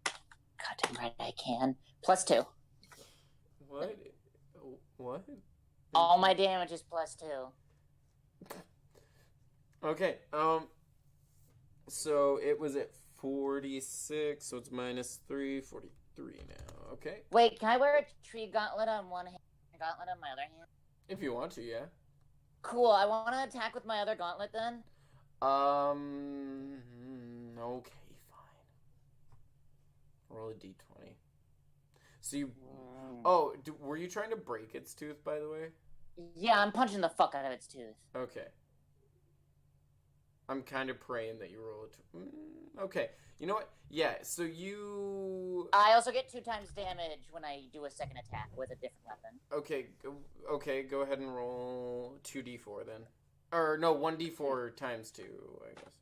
C: Goddamn right I can. +2.
A: What?
C: All my damage is +2.
A: Okay. So it was at 46, so it's -3, 43 now. Okay.
C: Wait, can I wear a tree gauntlet on one hand and gauntlet on my other hand?
A: If you want to, yeah.
C: Cool. I want to attack with my other gauntlet then.
A: Okay, fine. Roll a D20. So you. Oh, were you trying to break its tooth, by the way?
C: Yeah, I'm punching the fuck out of its tooth.
A: Okay. I'm kind of praying that you roll it. Okay. You know what? Yeah, so you...
C: I also get 2 times damage when I do a second attack with a different weapon.
A: Okay, go ahead and roll 2d4 then. Or, no, 1d4 times 2, I guess.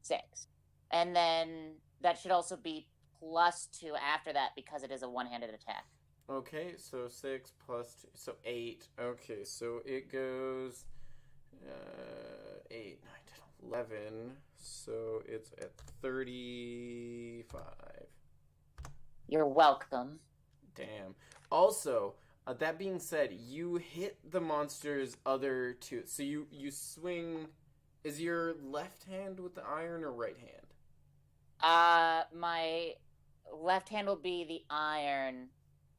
C: 6. And then that should also be +2 after that because it is a one-handed attack.
A: Okay, so 6 plus 2, so 8. Okay, so it goes 8, 9, 10, 11. So it's at 35.
C: You're welcome.
A: Damn. Also, that being said, you hit the monster's other tooth. So you swing. Is your left hand with the iron or right hand?
C: My left hand will be the iron.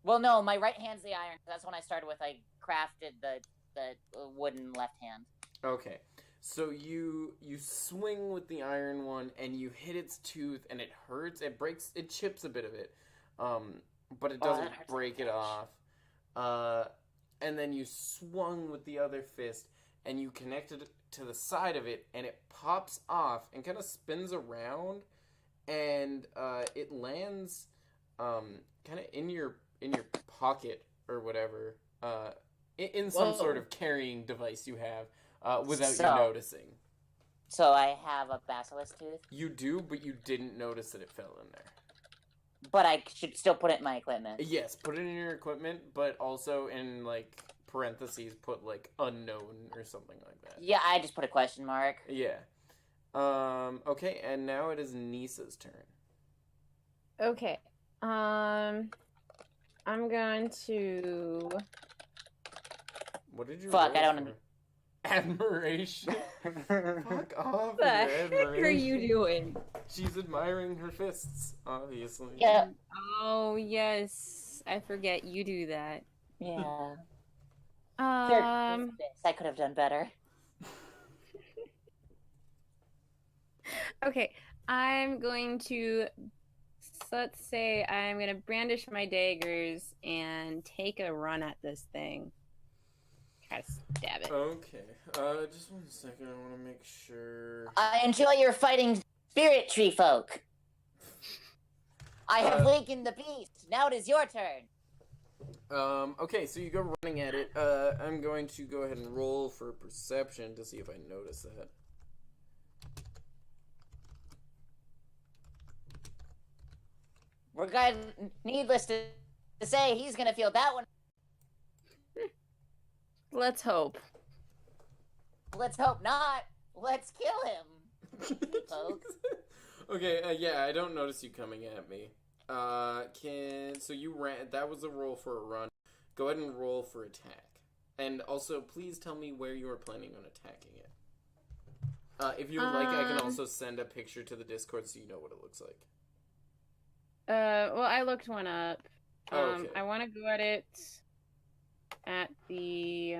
C: Well, no, my right hand's the iron. That's when I started with. I crafted the wooden left hand.
A: Okay. So you swing with the iron one and you hit its tooth and it hurts. It breaks. It chips a bit of it, but it doesn't break it off. And then you swung with the other fist and you connected it to the side of it and it pops off and kind of spins around and it lands kind of in your pocket or whatever in some sort of carrying device you have. Without you noticing.
C: So I have a basilisk tooth?
A: You do, but you didn't notice that it fell in there.
C: But I should still put it in my equipment.
A: Yes, put it in your equipment, but also in, like, parentheses, put, like, unknown or something like that.
C: Yeah, I just put a question mark.
A: Yeah. Okay, and now it is Nisa's turn.
B: Okay. I'm going to...
A: What did you
C: Fuck, I don't
A: know. Admiration. Fuck off.
B: What the heck are you doing?
A: She's admiring her fists, obviously.
C: Yeah.
B: Oh, yes. I forget you do that.
C: Yeah.
B: I
C: could have done better.
B: Okay. I'm going to... Let's say I'm going to brandish my daggers and take a run at this thing. Try to stab it.
A: Okay. Just 1 second. I want to make sure.
C: I enjoy your fighting spirit, tree folk. I have wakened the beast. Now it is your turn.
A: Okay, so you go running at it. I'm going to go ahead and roll for perception to see if I notice that.
C: Needless to say, he's gonna feel that one.
B: Let's hope.
C: Let's hope not. Let's kill him, folks.
A: Okay, yeah, I don't notice you coming at me. So you ran. That was a roll for a run. Go ahead and roll for attack. And also, please tell me where you are planning on attacking it. If you would like, I can also send a picture to the Discord so you know what it looks like.
B: Well, I looked one up.
A: Okay.
B: I want to go at it at the,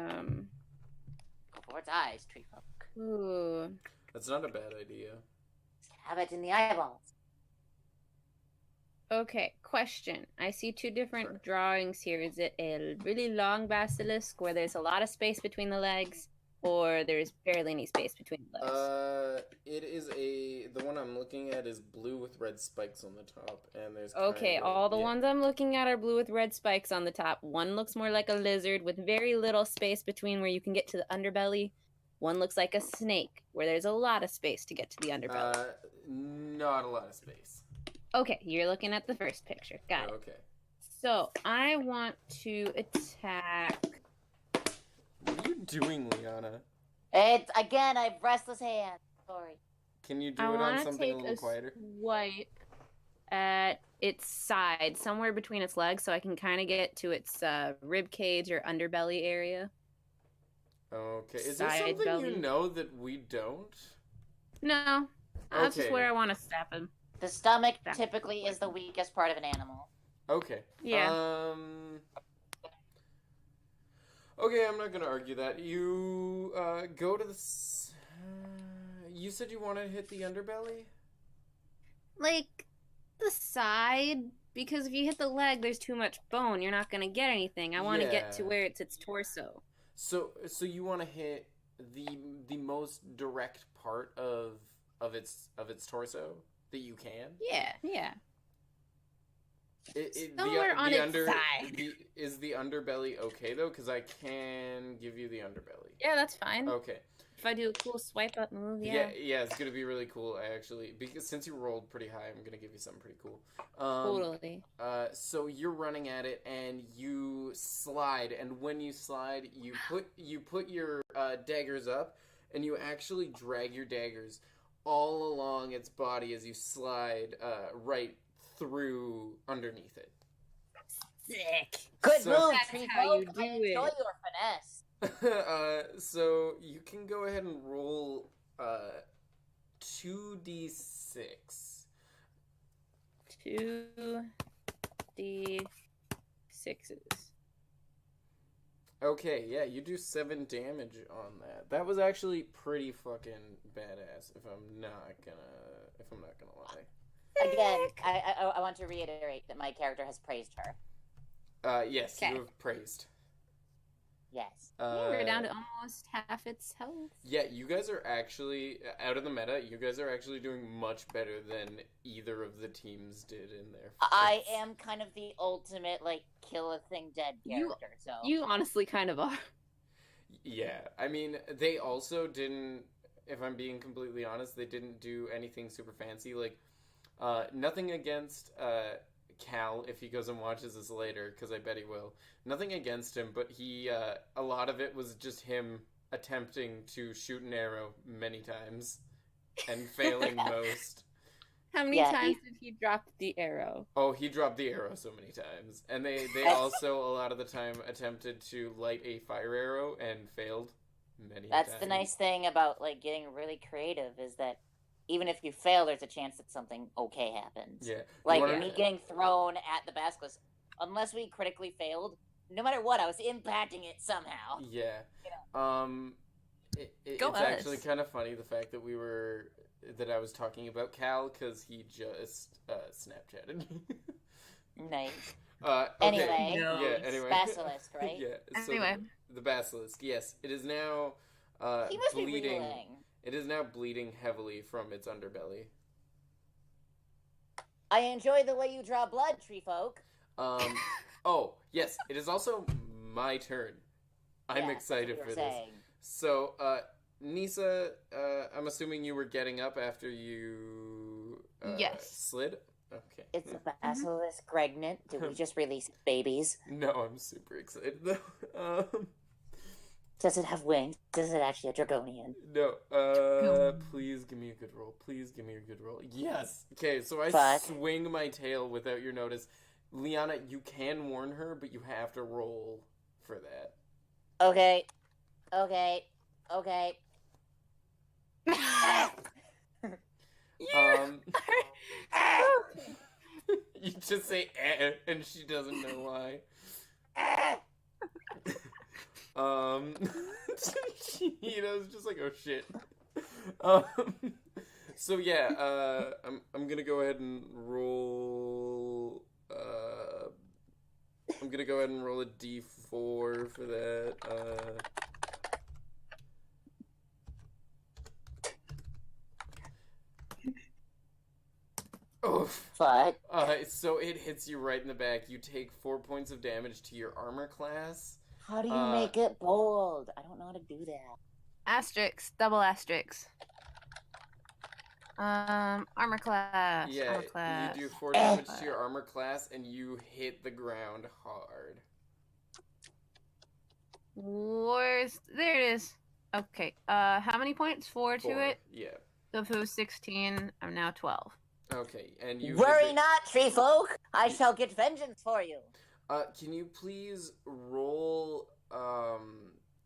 C: Go for its eyes, tree folk.
B: Ooh.
A: That's not a bad idea.
C: Have it in the eyeballs.
B: Okay, question. I see two different drawings here. Is it a really long basilisk where there's a lot of space between the legs, or there's barely any space between the legs?
A: It is the one I'm looking at is blue with red spikes on the top, and there's
B: Okay,
A: kinda,
B: all the ones I'm looking at are blue with red spikes on the top. One looks more like a lizard with very little space between where you can get to the underbelly. One looks like a snake where there's a lot of space to get to the underbelly.
A: Not a lot of space.
B: Okay, you're looking at the first picture. Got it.
A: Okay.
B: So, I want to attack...
A: What are you doing, Liana?
C: It's, again, I have restless hands. Sorry.
A: Can you do it on something a little quieter?
B: Swipe at its side, somewhere between its legs, so I can kind of get to its rib cage or underbelly area.
A: Okay. Is there something you know that we don't?
B: No. That's just where I want to stab him.
C: The stomach typically is the weakest part of an animal.
A: Okay.
B: Yeah.
A: Okay, I'm not gonna argue that. You go to the. You said you want to hit the underbelly.
B: Like the side, because if you hit the leg, there's too much bone. You're not gonna get anything. I want to get to where it's its torso.
A: So you want to hit the most direct part of its torso that you can.
B: Yeah.
A: Somewhere
B: on its side.
A: Is the underbelly okay though? Because I can give you the underbelly.
B: Yeah, that's fine.
A: Okay.
B: If I do a cool swipe up move,
A: Yeah, it's gonna be really cool. Because since you rolled pretty high, I'm gonna give you something pretty cool.
B: Totally.
A: So you're running at it and you slide, and when you slide, you put your daggers up, and you actually drag your daggers all along its body as you slide right through underneath it.
C: Sick. Good move,
B: That's how you do
C: I enjoy your finesse.
A: So you can go ahead and roll 2d6.
B: 2d6s.
A: Okay, yeah, you do 7 damage on that. That was actually pretty fucking badass. If I'm not gonna lie.
C: Again, I want to reiterate that my character has praised her.
A: Yes, you have praised.
C: Yes.
B: We're down to almost half its health.
A: Yeah, you guys are actually, out of the meta, you guys are actually doing much better than either of the teams did in their fights.
C: I am kind of the ultimate, kill a thing dead character,
B: You honestly kind of are.
A: Yeah, I mean, they also didn't, if I'm being completely honest, they didn't do anything super fancy. Nothing against Cal if he goes and watches this later, because I bet he will. Nothing against him, but he a lot of it was just him attempting to shoot an arrow many times and failing most.
B: How many times did he drop the arrow?
A: Oh, he dropped the arrow so many times. And they also a lot of the time attempted to light a fire arrow and failed many times.
C: That's the nice thing about getting really creative, is that even if you fail, there's a chance that something okay happens.
A: Yeah.
C: Me getting thrown at the basilisk, unless we critically failed, no matter what, I was impacting it somehow.
A: Yeah. It's actually kind of funny, the fact that I was talking about Cal, because he just Snapchatted me.
C: Nice.
A: Okay.
C: Anyway.
A: Anyway.
C: Basilisk, right?
A: Yeah. So
B: anyway.
A: The basilisk, yes. It is now
C: he must
A: bleeding.
C: Be reeling.
A: It is now bleeding heavily from its underbelly.
C: I enjoy the way you draw blood, tree folk.
A: Oh, yes. It is also my turn. I'm excited for this. So, Nisa, I'm assuming you were getting up after you slid? Okay.
C: It's a basilisk pregnant. Did we just release babies?
A: No, I'm super excited, though.
C: Does it have wings? Does it actually a dragonian?
A: No. Please give me a good roll. Please give me a good roll. Yes. Okay, so I swing my tail without your notice. Liana, you can warn her, but you have to roll for that.
C: Okay.
A: You just say and she doesn't know why. Cheeto's just like, oh shit. So yeah, I'm gonna go ahead and roll I'm gonna go ahead and roll a d4 for that. Oh,
C: Fuck.
A: So it hits you right in the back. You take 4 points of damage to your armor class.
C: How do you make it bold? I don't know how to do that.
B: Asterisk, double asterisk. Armor class.
A: Yeah,
B: armor class.
A: you do 4 damage to your armor class, and you hit the ground hard.
B: There it is. Okay. How many points? 4 to it?
A: Yeah.
B: So if it was 16, I'm now 12.
A: Okay, and you
C: worry not, tree folk. I shall get vengeance for you.
A: Can you please roll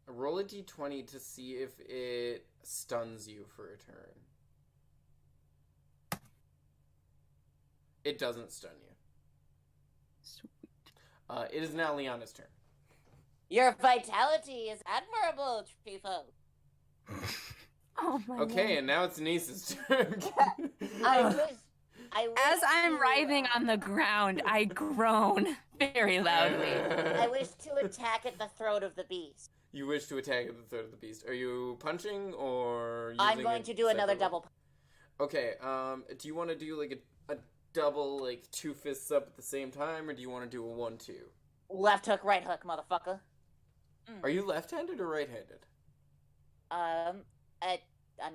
A: roll a d20 to see if it stuns you for a turn? It doesn't stun you.
B: Sweet.
A: It is now Liana's turn.
C: Your vitality is admirable, tree folk.
B: Oh my
A: Okay,
B: God.
A: and now it's Nisa's turn.
C: I wish
B: As I'm writhing on the ground, I groan very loudly.
C: I wish to attack at the throat of the beast.
A: You wish to attack at the throat of the beast. Are you punching or using
C: I'm going to do another double punch.
A: Okay, do you want to do like a double, like 2 fists up at the same time, or do you want to do a 1-2?
C: Left hook, right hook, motherfucker.
A: Are you left-handed or right-handed?
C: I'm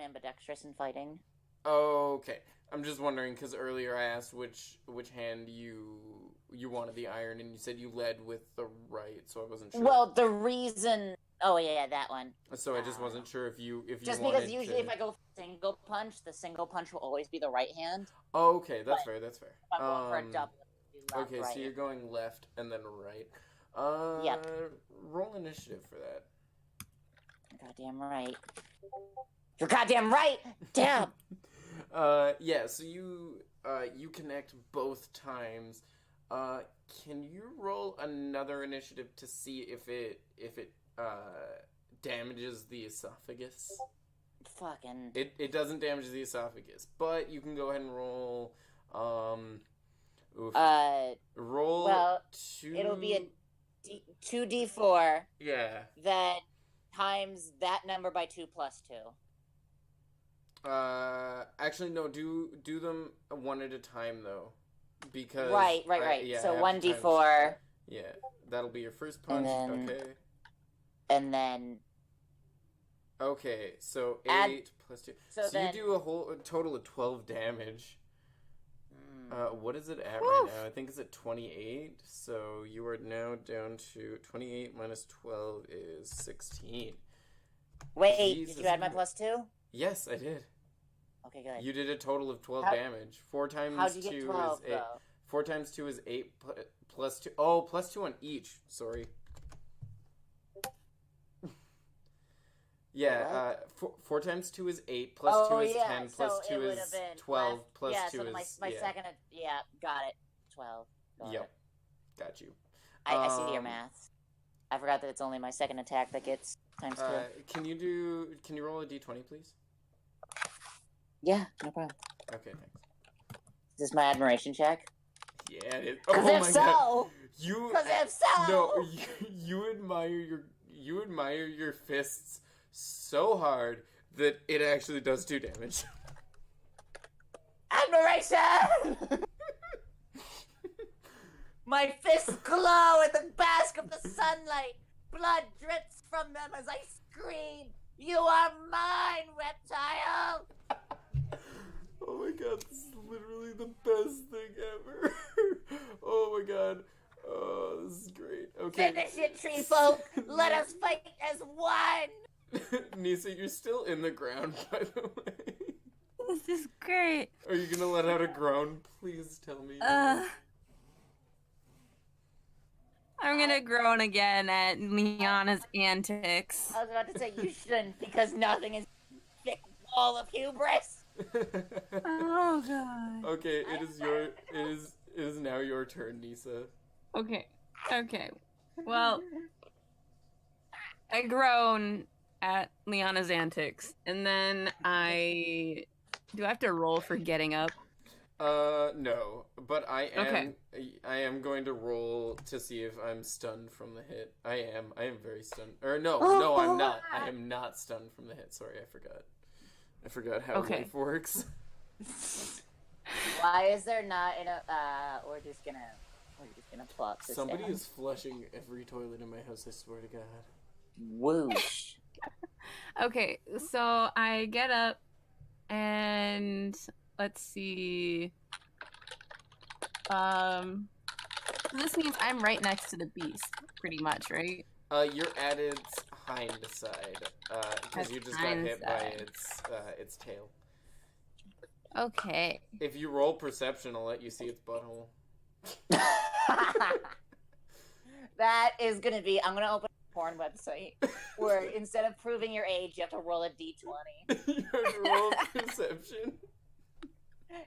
C: ambidextrous in fighting.
A: Okay. I'm just wondering, because earlier I asked which hand you wanted the iron, and you said you led with the right, so I wasn't sure.
C: Well, the reason... Oh, yeah, that one.
A: So I just wasn't sure if you
C: just
A: wanted
C: because usually if I go single punch, the single punch will always be the right hand.
A: Oh, okay, that's fair, that's fair.
C: If I'm going for a double, left,
A: okay,
C: right.
A: so you're going left and then right.
C: Yep.
A: Roll initiative for that.
C: Goddamn right. You're goddamn right! Damn!
A: Yeah, so you connect both times. Can you roll another initiative to see if it damages the esophagus?
C: Fucking...
A: It doesn't damage the esophagus, but you can go ahead and roll, roll
C: well,
A: 2...
C: It'll be a 2d4.
A: Yeah.
C: That times that number by 2 plus 2.
A: Actually, no, do them one at a time, though. Because...
C: Right.
A: Yeah,
C: so 1d4.
A: Yeah, that'll be your first punch, okay.
C: And then...
A: Okay, so 8 plus 2. So
C: then,
A: you do a total of 12 damage. What is it at right now? I think it's at 28. So you are now down to 28 minus 12 is 16.
C: Wait,
A: Jesus.
C: did you add my plus 2?
A: Yes, I did.
C: Okay, good.
A: You did a total of 12 damage. 4 times
C: how'd you
A: 2
C: get 12,
A: is 8. 4 times 2 is 8 plus 2. Oh, plus 2 on each. Sorry. Yeah, 4 times 2 is 8, plus 2 is 10, plus 2 is 12, plus 2 is...
C: my second... Yeah, got it. 12.
A: Yep, got you.
C: I see your math. I forgot that it's only my second attack that gets times 2.
A: Can you roll a d20, please?
C: Yeah, no problem.
A: Okay, thanks.
C: Is this my admiration check?
A: Yeah, it is.
C: Because
A: Oh
C: if
A: my
C: so...
A: God.
C: Because if so...
A: No, you admire your fists so hard that it actually does 2 damage.
C: Admiration! My fists glow in the bask of the sunlight. Blood drips from them as I scream, "You are mine, reptile!"
A: Oh my God, this is literally the best thing ever. Oh my God. Oh, this is great. Okay.
C: Finish it, tree folk. Let us fight as one.
A: Nisa, you're still in the ground, by the way.
B: This is great.
A: Are you gonna let out a groan? Please tell me.
B: I'm gonna groan again at Liana's antics.
C: I was about to say you shouldn't, because nothing is a thick wall of hubris.
B: Oh God.
A: Okay, it is now your turn, Nisa.
B: Okay. Well, I groan at Liana's antics, and then do I have to roll for getting up?
A: No, but I
B: Okay.
A: am going to roll to see if I'm stunned from the hit. I am very stunned. Or no, I'm not. I am not stunned from the hit. Sorry, I forgot how
B: Okay.
A: life works.
C: Why is there not in a? We're just gonna plot this.
A: Somebody
C: down.
A: is flushing every toilet in my house. I swear to God.
C: Whoosh.
B: Okay, so I get up and let's see. This means I'm right next to the beast, pretty much, right?
A: You're at its hind side, because you just got hit by its tail.
B: Okay.
A: If you roll perception, I'll let you see its butthole.
C: That is gonna be. I'm gonna open a porn website where instead of proving your age, you have to roll a d20.
A: You have to roll perception.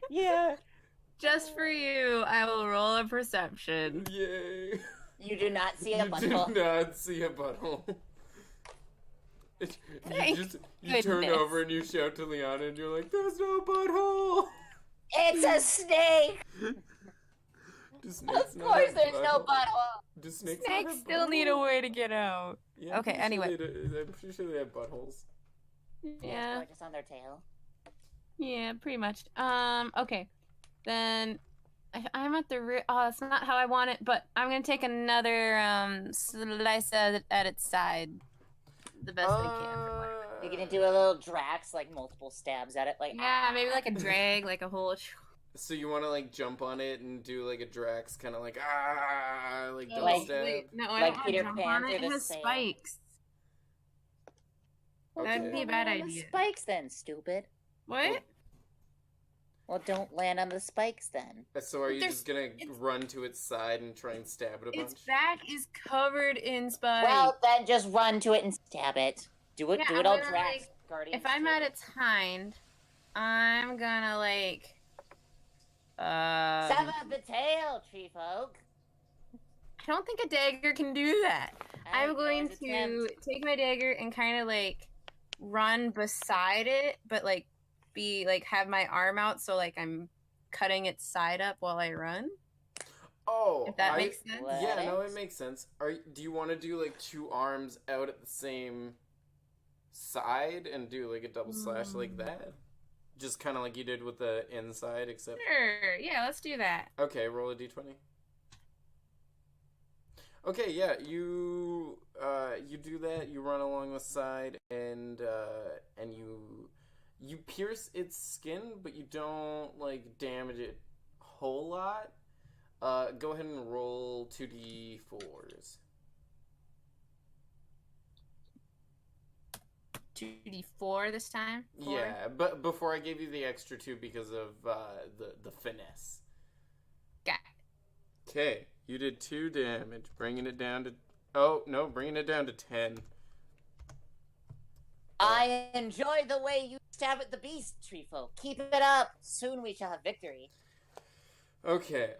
C: Yeah.
B: Just for you, I will roll a perception.
A: Yay.
C: You do not see a butthole.
A: You do not see a butthole. You turn
B: goodness.
A: over and you shout to Liana and you're like, "There's no butthole!"
C: It's a snake!
A: Of
C: course there's no butthole!
A: Do snakes
B: still need a way to get out.
A: Yeah,
B: okay, anyway.
A: I'm pretty sure they have buttholes.
B: Yeah.
C: Just on their tail.
B: Yeah, pretty much. Okay. Then I'm at the rear. Oh, that's not how I want it, but I'm gonna take another slice at its side, the best I can.
C: You're gonna do a little Drax, like multiple stabs at it, like
B: maybe like a drag, like a whole.
A: So you want to like jump on it and do like a Drax, kind of like double
C: Like-
A: stab.
B: Wait, no, I
C: like
B: don't
C: Peter
B: want to
C: Pan
B: jump on
C: through
B: it. It
C: the
B: has
C: sand.
B: spikes. That'd be a bad idea.
C: Spikes then, stupid.
B: What?
C: Well, don't land on the spikes then.
A: So are you
B: There's-
A: just gonna run to its side and try and stab it a bunch?
B: Its back is covered in spikes.
C: Well, then just run to it and stab it. Do it.
B: Yeah,
C: do
B: I'm
C: it all
B: gonna,
C: Drax,
B: like,
C: Guardian.
B: if I'm at its hind, I'm gonna like.
C: Sever the tail, tree folk.
B: I don't think a dagger can do that. I'm going to take my dagger and kind of like run beside it, but like have my arm out so like I'm cutting its side up while I run.
A: Oh,
B: If that makes sense.
A: Yeah, no, it makes sense. Do you want to do like two arms out at the same side and do like a double slash like that? Just kind of like you did with the inside, except.
B: Sure. Yeah, let's do that.
A: Okay, roll a d20. Okay, yeah, you do that. You run along the side, and you pierce its skin, but you don't like damage it a whole lot. Go ahead and roll 2d4s.
B: 2d4 this time. 4?
A: Yeah, but before I gave you the extra 2 because of the finesse.
B: Got it.
A: Okay, you did 2 damage, bringing it down to bringing it down to 10.
C: I enjoy the way you stab at the beast, tree folk. Keep it up. Soon we shall have victory.
A: Okay,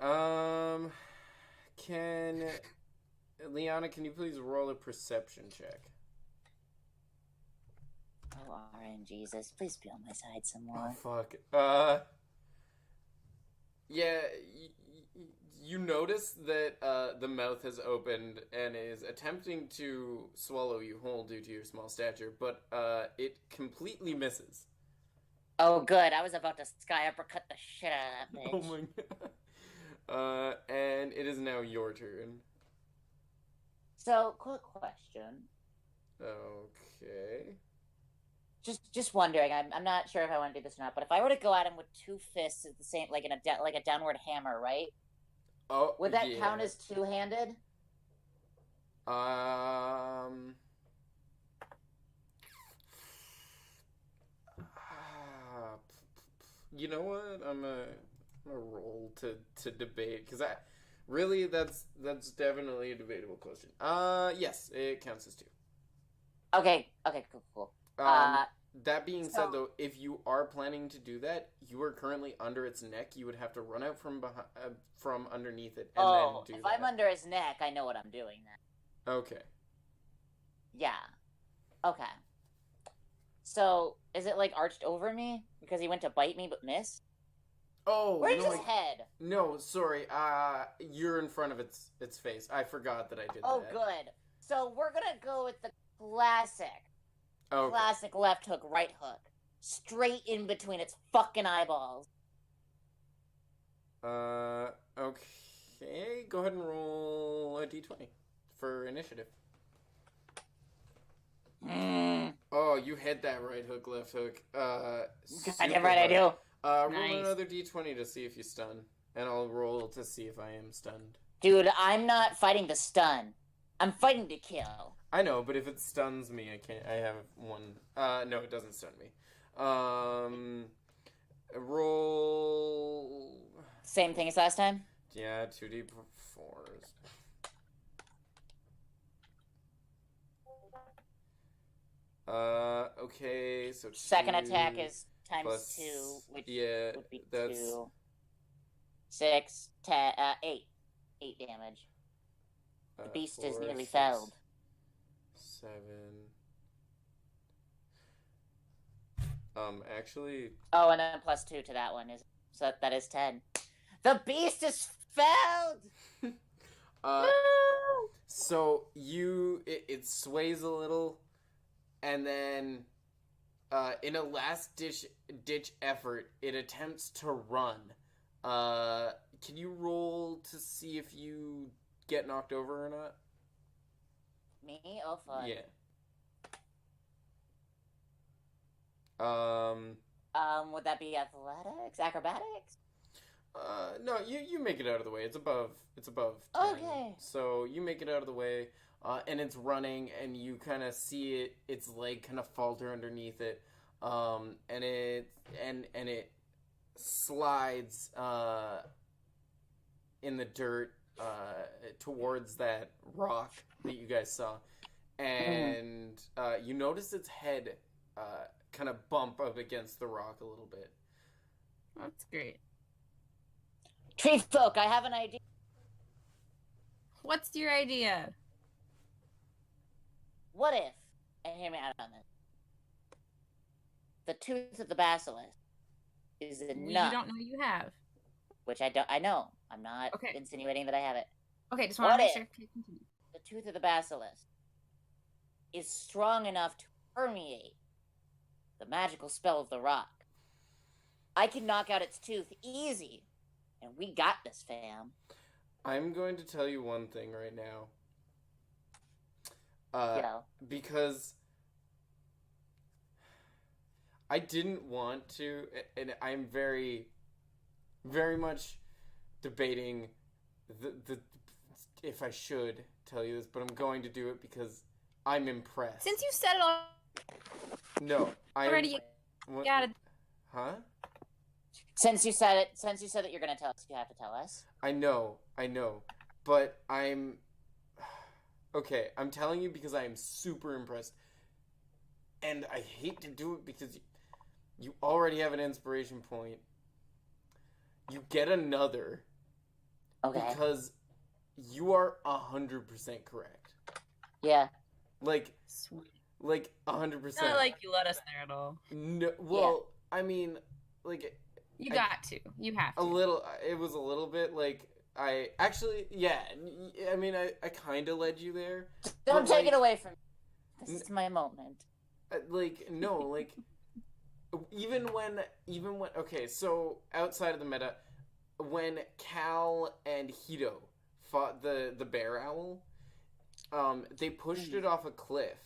A: Liana, can you please roll a perception check?
C: Oh, RN Jesus, please be on my side some more.
A: Oh, fuck. Yeah, you notice that the mouth has opened and is attempting to swallow you whole due to your small stature, but it completely misses.
C: Oh, good. I was about to sky uppercut the shit out of that bitch.
A: Oh my god. And it is now your turn.
C: So, quick question.
A: Okay.
C: Just wondering. I'm not sure if I want to do this or not. But if I were to go at him with 2 fists at the same, like in like a downward hammer, right?
A: Oh,
C: would that count as 2-handed?
A: You know what? I'm gonna roll to debate because that's definitely a debatable question. Yes, it counts as 2.
C: Okay, cool.
A: That being said, though, if you are planning to do that, you are currently under its neck. You would have to run out from underneath it and then do
C: if
A: that.
C: I'm under his neck, I know what I'm doing then.
A: Okay.
C: Yeah. Okay. So, is it like arched over me because he went to bite me but missed?
A: Oh,
C: Where's
A: no,
C: his head?
A: No, sorry. You're in front of its face. I forgot that I did
C: Oh,
A: that.
C: good. So we're gonna go with the classic.
A: Okay.
C: Classic left hook, right hook. Straight in between its fucking eyeballs.
A: Okay. Go ahead and roll a d20 for initiative. Oh, you hit that right hook, left hook.
C: Goddamn right I do.
A: Roll
B: Nice.
A: another d20 to see if you stun. And I'll roll to see if I am stunned.
C: Dude, I'm not fighting to stun. I'm fighting to kill.
A: I know, but if it stuns me, I can't. I have one. No, it doesn't stun me. Roll.
C: Same thing as last time?
A: Yeah, 2d4s. Okay, so
C: Second attack is times
A: plus,
C: 2, which would be
A: that's
C: 2. 6, 10, 8. 8 damage. The beast is nearly felled.
A: 7. Actually.
C: Oh, and then plus 2 to that one is so that is 10. The beast is felled.
A: So it sways a little, and then in a last ditch effort, it attempts to run. Can you roll to see if you get knocked over or not?
C: Me? Oh fuck.
A: Yeah.
C: Would that be athletics? Acrobatics?
A: No, you make it out of the way. It's above 10.
C: Okay.
A: So you make it out of the way, and it's running, and you kind of see its leg kind of falter underneath it, and it slides in the dirt towards that rock that you guys saw, and you notice its head kind of bump up against the rock a little bit.
B: That's great.
C: Tree folk, I have an idea.
B: What's your idea?
C: What if, and hear me out on this, the tooth of the basilisk is enough.
B: You don't know you have.
C: Which I know. I'm not insinuating that I have it.
B: Okay, just want to make sure.
C: The tooth of the basilisk is strong enough to permeate the magical spell of the rock. I can knock out its tooth easy, and we got this, fam.
A: I'm going to tell you one thing right now. Because I didn't want to, and I'm very, very much debating the if I should tell you this, but I'm going to do it because I'm impressed.
B: Since you said it all.
A: No, I
B: already got it.
A: Huh?
C: Since you said that you're gonna tell us, you have to tell us.
A: I know, but I'm okay. I'm telling you because I am super impressed, and I hate to do it because you already have an inspiration point. You get another, because you are 100% correct.
C: Yeah,
B: Sweet.
A: Like 100%.
B: Not like you let us there at all.
A: No, well, yeah. I mean, like
B: you got to. You have to.
A: A little. It was a little bit like I actually. Yeah. I mean, I kind of led you there.
C: Don't take it away from me. This is my moment.
A: No, even when. Okay, so outside of the meta, when Cal and Hito fought the bear owl, they pushed it off a cliff.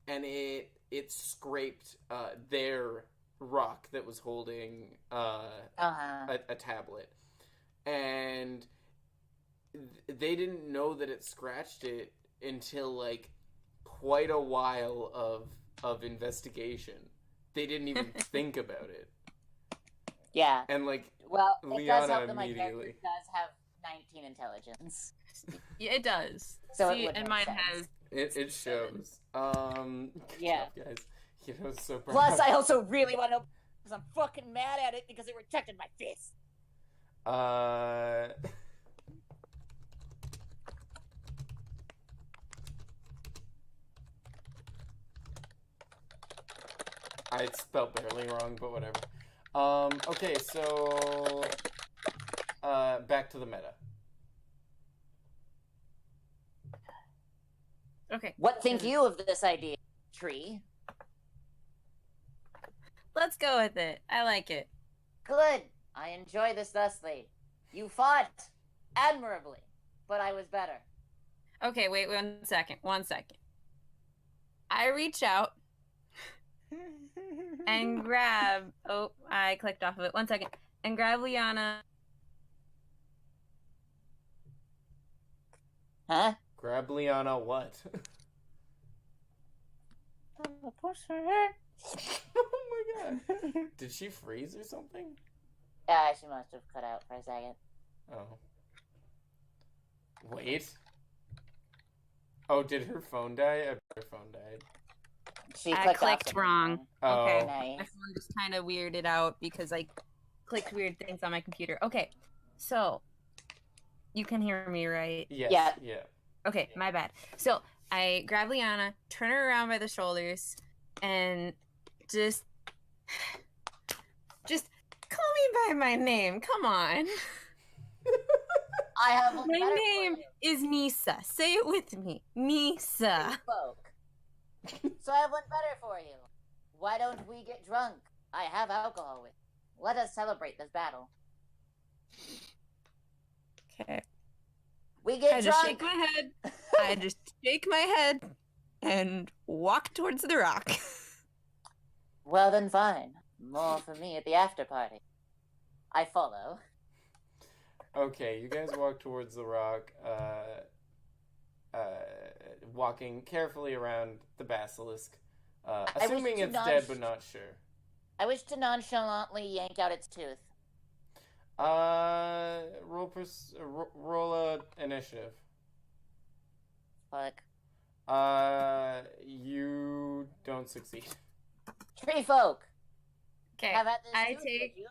A: And it scraped their rock that was holding a tablet, and they didn't know that it scratched it until quite a while of investigation. They didn't even think about it.
C: Yeah,
A: and
C: well, it
A: Liana
C: does help that my character does have 19 intelligence.
B: Yeah, it does.
C: So
B: see, and mine has.
A: It shows.
C: Yeah.
A: Good job, guys. You know, so proud.
C: Plus, I also really want to know because I'm fucking mad at it because it rejected my fist.
A: I spelled barely wrong, but whatever. Okay, so back to the meta.
B: Okay.
C: What think you of this idea, Tree?
B: Let's go with it. I like it.
C: Good. I enjoy this thusly. You fought admirably, but I was better.
B: Okay, wait 1 second. 1 second. I reach out and grab. Oh, I clicked off of it. 1 second. And grab Liana.
C: Huh?
A: Grab Liana what? Oh my god. Did she freeze or something?
C: Yeah, she must have cut out for a second.
A: Oh. Wait. Oh, did her phone die? I bet her phone died.
B: I clicked wrong.
A: Oh.
B: Okay.
C: Nice.
B: My phone just kind of weirded out because I clicked weird things on my computer. Okay, so you can hear me, right?
A: Yes. Yeah.
B: Okay, my bad. So I grab Liana, turn her around by the shoulders, and just call me by my name. Come on.
C: I have one
B: My
C: better
B: name
C: for you.
B: is Nisa. Say it with me. Nisa.
C: Spoke. So I have one better for you. Why don't we get drunk? I have alcohol with me. Let us celebrate this battle.
B: Okay.
C: We get
B: I
C: drunk.
B: just shake my head. I just shake my head and walk towards the rock.
C: Well then, fine. More for me at the after party. I follow.
A: Okay, you guys walk towards the rock, walking carefully around the basilisk, assuming it's dead but not sure.
C: I wish to nonchalantly yank out its tooth.
A: Roll a initiative.
C: Fuck.
A: You don't succeed.
C: Tree folk.
B: Okay.
C: Have at this tooth, would you?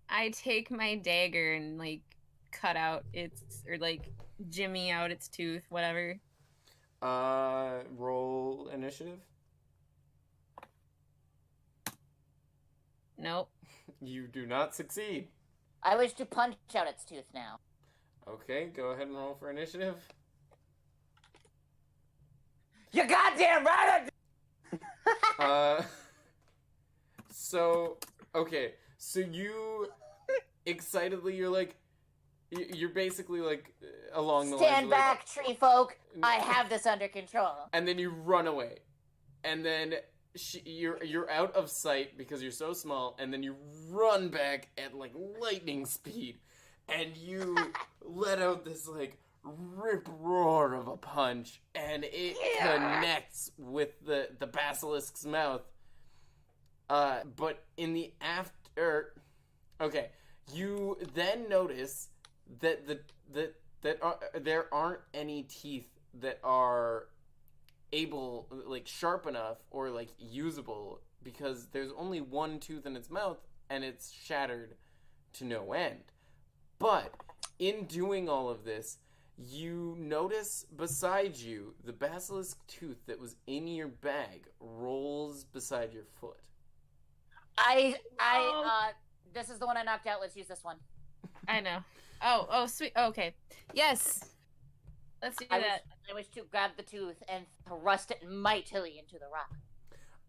B: I take my dagger and like cut out its or like jimmy out its tooth, whatever.
A: Roll initiative.
B: Nope.
A: You do not succeed.
C: I wish to punch out its tooth now.
A: Okay, go ahead and roll for initiative.
C: You goddamn right!
A: So, okay. So you excitedly, you're basically like along the lines.
C: Stand back, tree folk. I have this under control.
A: And then you run away, and then you're out of sight because you're so small, and then you run back at like lightning speed, and you let out this like rip roar of a punch, and it connects with the basilisk's mouth. But in the after, okay, you then notice that there aren't any teeth that are able, like, sharp enough or like usable, because there's only one tooth in its mouth and it's shattered to no end. But in doing all of this, you notice beside you the basilisk tooth that was in your bag rolls beside your foot.
C: This is the one I knocked out. Let's use this one.
B: I know. Oh, sweet. Okay. Yes. Let's do that.
C: I wish to grab the tooth and thrust it mightily into the rock.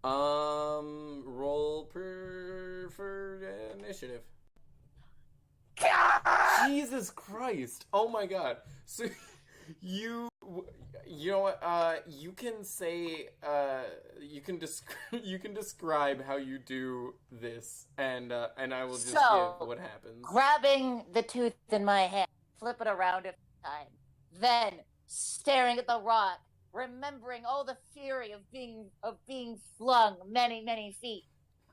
A: Roll for initiative. Jesus Christ! Oh my god! So you know what? You can say you can describe how you do this, and I will just give what happens.
C: Grabbing the tooth in my hand, flip it around a time, then staring at the rock, remembering all the fury of being flung many feet.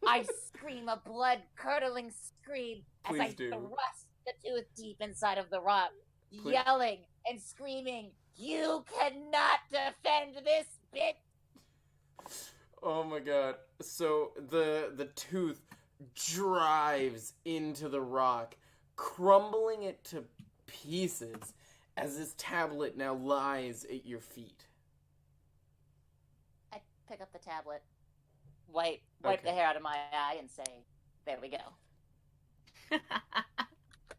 C: I scream a blood-curdling scream as I thrust the tooth deep inside of the rock, yelling and screaming, "You cannot defend this bit!"
A: Oh my god. So the tooth drives into the rock, crumbling it to pieces as this tablet now lies at your feet.
C: I pick up the tablet, wipe the hair out of my eye, and say, There we go.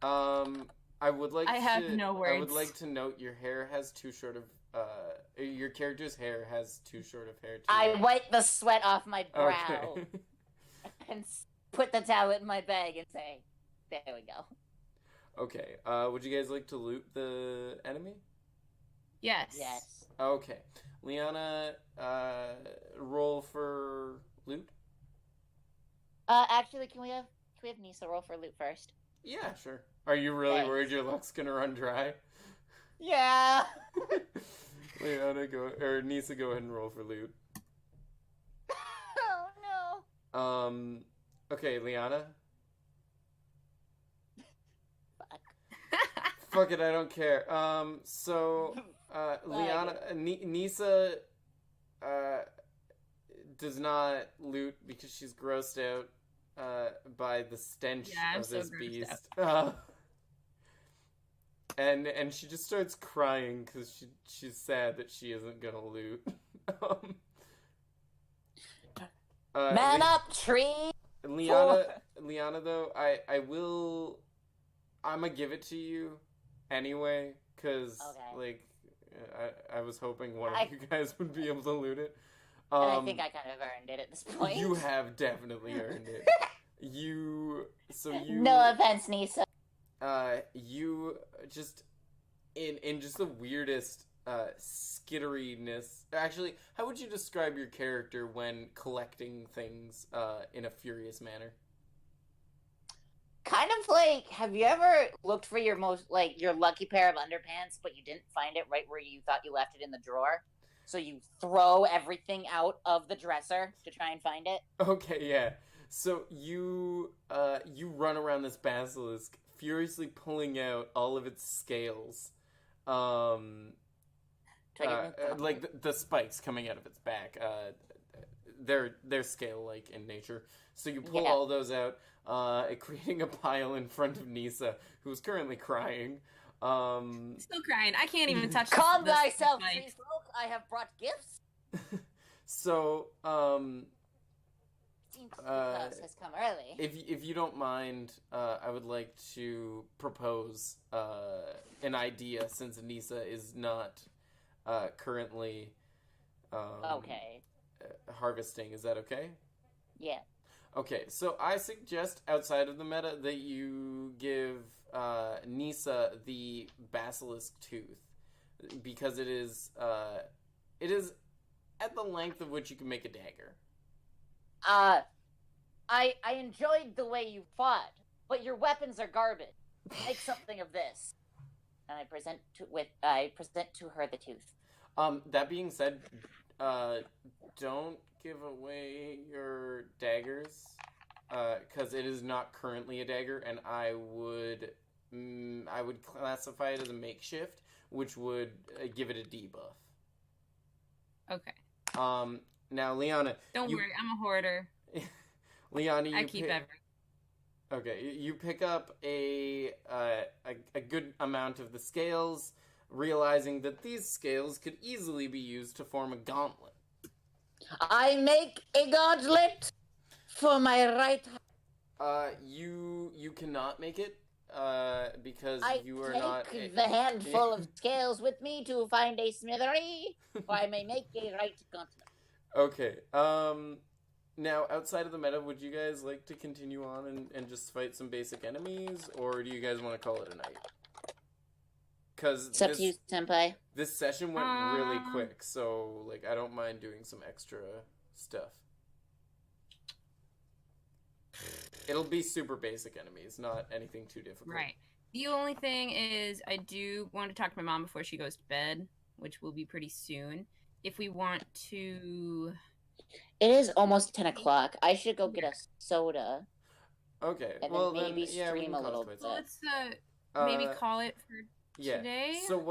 A: I would like
B: I have no words.
A: I would like to note your hair has too short of your character's hair has too short of hair too.
C: I wipe the sweat off my brow
A: Okay.
C: and put the towel in my bag and say, there we go.
A: Okay. Would you guys like to loot the enemy?
B: Yes.
C: Yes.
A: Okay. Liana, roll for loot?
C: Actually, can we have Nisa roll for loot first?
A: Yeah, sure. Are you really
C: Thanks.
A: worried your luck's gonna run dry?
C: Yeah.
A: Liana, Nisa, go ahead and roll for loot.
C: Oh no.
A: Okay, Liana.
C: Fuck.
A: Fuck it, I don't care. Liana, Nisa, does not loot because she's grossed out, by the stench of this beast. And she just starts crying because she's sad that she isn't gonna loot.
C: Man up, tree!
A: Liana, though, I'm gonna give it to you anyway, because, I was hoping one of you guys would be able to loot it.
C: And I think I kind of earned it at this point.
A: You have definitely earned it.
C: No offense, Nisa.
A: You just, in just the weirdest, skitteriness. Actually, how would you describe your character when collecting things, in a furious manner?
C: Kind of like, have you ever looked for your your lucky pair of underpants, but you didn't find it right where you thought you left it in the drawer? So you throw everything out of the dresser to try and find it?
A: Okay, yeah. So you run around this basilisk, furiously pulling out all of its scales. Like the spikes coming out of its back. They're scale-like in nature. So you pull all those out, creating a pile in front of Nisa, who's currently crying.
B: Still crying. I can't even touch
C: Calm thyself, tree folk. I have brought gifts.
A: So,
C: has come early.
A: If you don't mind, I would like to propose an idea, since Nisa is not currently harvesting. Is that okay?
C: Yeah.
A: Okay, so I suggest, outside of the meta, that you give Nisa the basilisk tooth, because it is at the length of which you can make a dagger.
C: I enjoyed the way you fought, but your weapons are garbage. Make something of this. And I present to her the tooth.
A: That being said, don't give away your daggers, because it is not currently a dagger, and I would classify it as a makeshift, which would give it a debuff.
B: Okay.
A: Now, Liana,
B: don't worry, I'm a hoarder.
A: Liana,
B: I keep everything.
A: Okay, you pick up a good amount of the scales, realizing that these scales could easily be used to form a gauntlet.
C: I make a gauntlet for my right hand.
A: You cannot make it, because you are not...
C: I take the handful of scales with me to find a smithery, or I may make a right gauntlet.
A: Okay, now, outside of the meta, would you guys like to continue on and just fight some basic enemies, or do you guys want to call it a night? Because
C: it's up to you, senpai.
A: This session went really quick, so I don't mind doing some extra stuff. It'll be super basic enemies, not anything too difficult.
B: Right. The only thing is, I do want to talk to my mom before she goes to bed, which will be pretty soon. If we want to...
C: It is almost 10 o'clock. I should go get a soda.
A: Okay.
C: And
A: well,
C: then maybe
A: then,
C: stream a little bit.
B: So let's maybe call it for today.
A: So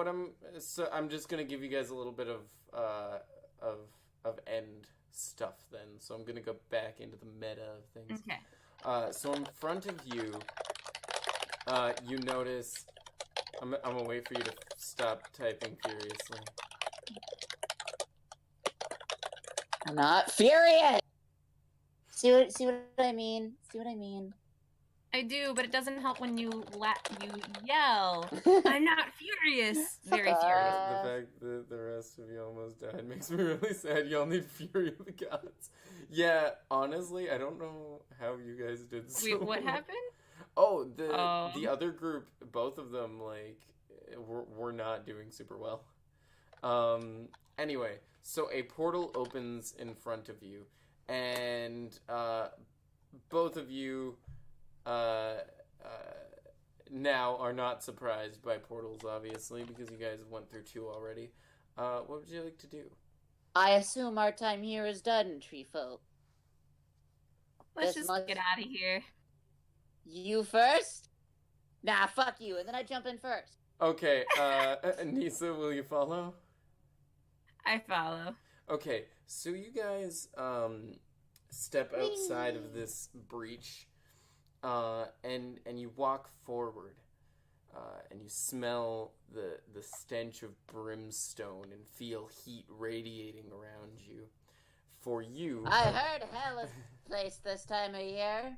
A: I'm just gonna give you guys a little bit of end stuff then. So I'm gonna go back into the meta of things.
B: Okay.
A: So in front of you, you notice. I'm gonna wait for you to stop typing furiously.
C: I'm not furious. See what I mean? See what I mean?
B: I do, but it doesn't help when you yell. I'm not furious. Very furious.
A: The fact that the rest of you almost died makes me really sad. Y'all need Fury of the Gods. Yeah, honestly, I don't know how you guys did so
B: Wait, what
A: well.
B: happened?
A: Oh, the other group, both of them, like, were not doing super well. Anyway, so a portal opens in front of you, and both of you now are not surprised by portals, obviously, because you guys went through 2 already. What would you like to do?
C: I assume our time here is done, tree folk.
B: Let's just get out of here.
C: You first? Nah, fuck you, and then I jump in first.
A: Okay, Nisa, will you follow?
B: I follow.
A: Okay, so you guys step outside of this breach, and you walk forward, and you smell the stench of brimstone and feel heat radiating around you. For you,
C: I heard hell is placed this time of year.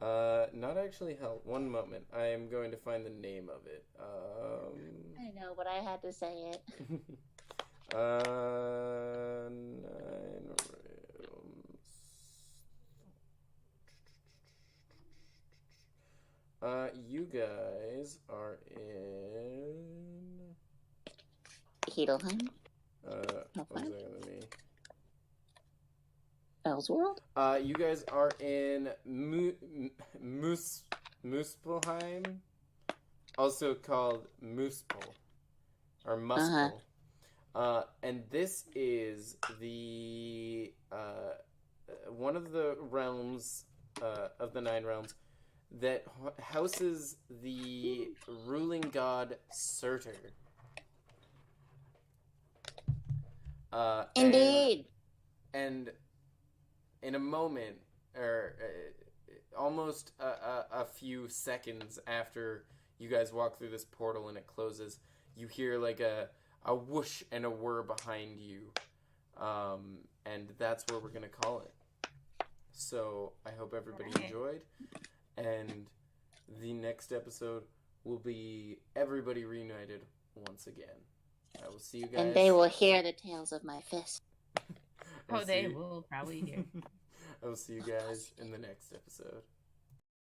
A: Not actually hell. One moment, I am going to find the name of it.
C: I know, but I had to say it.
A: 9 realms. You guys are in.
C: Heedleheim.
A: What was that gonna be?
C: Ellsworld?
A: You guys are in Muspelheim, also called Muspel, or Muspel. And this is the one of the realms of the 9 realms that houses the ruling god Surtur.
C: Indeed.
A: And in a moment, or almost a few seconds after you guys walk through this portal and it closes, you hear like a whoosh and a whir behind you. And that's where we're going to call it. So I hope everybody enjoyed. And the next episode will be everybody reunited once again. I will see you guys.
C: And they will hear the tales of my fist.
B: They will probably hear.
A: I will see you guys in the next episode.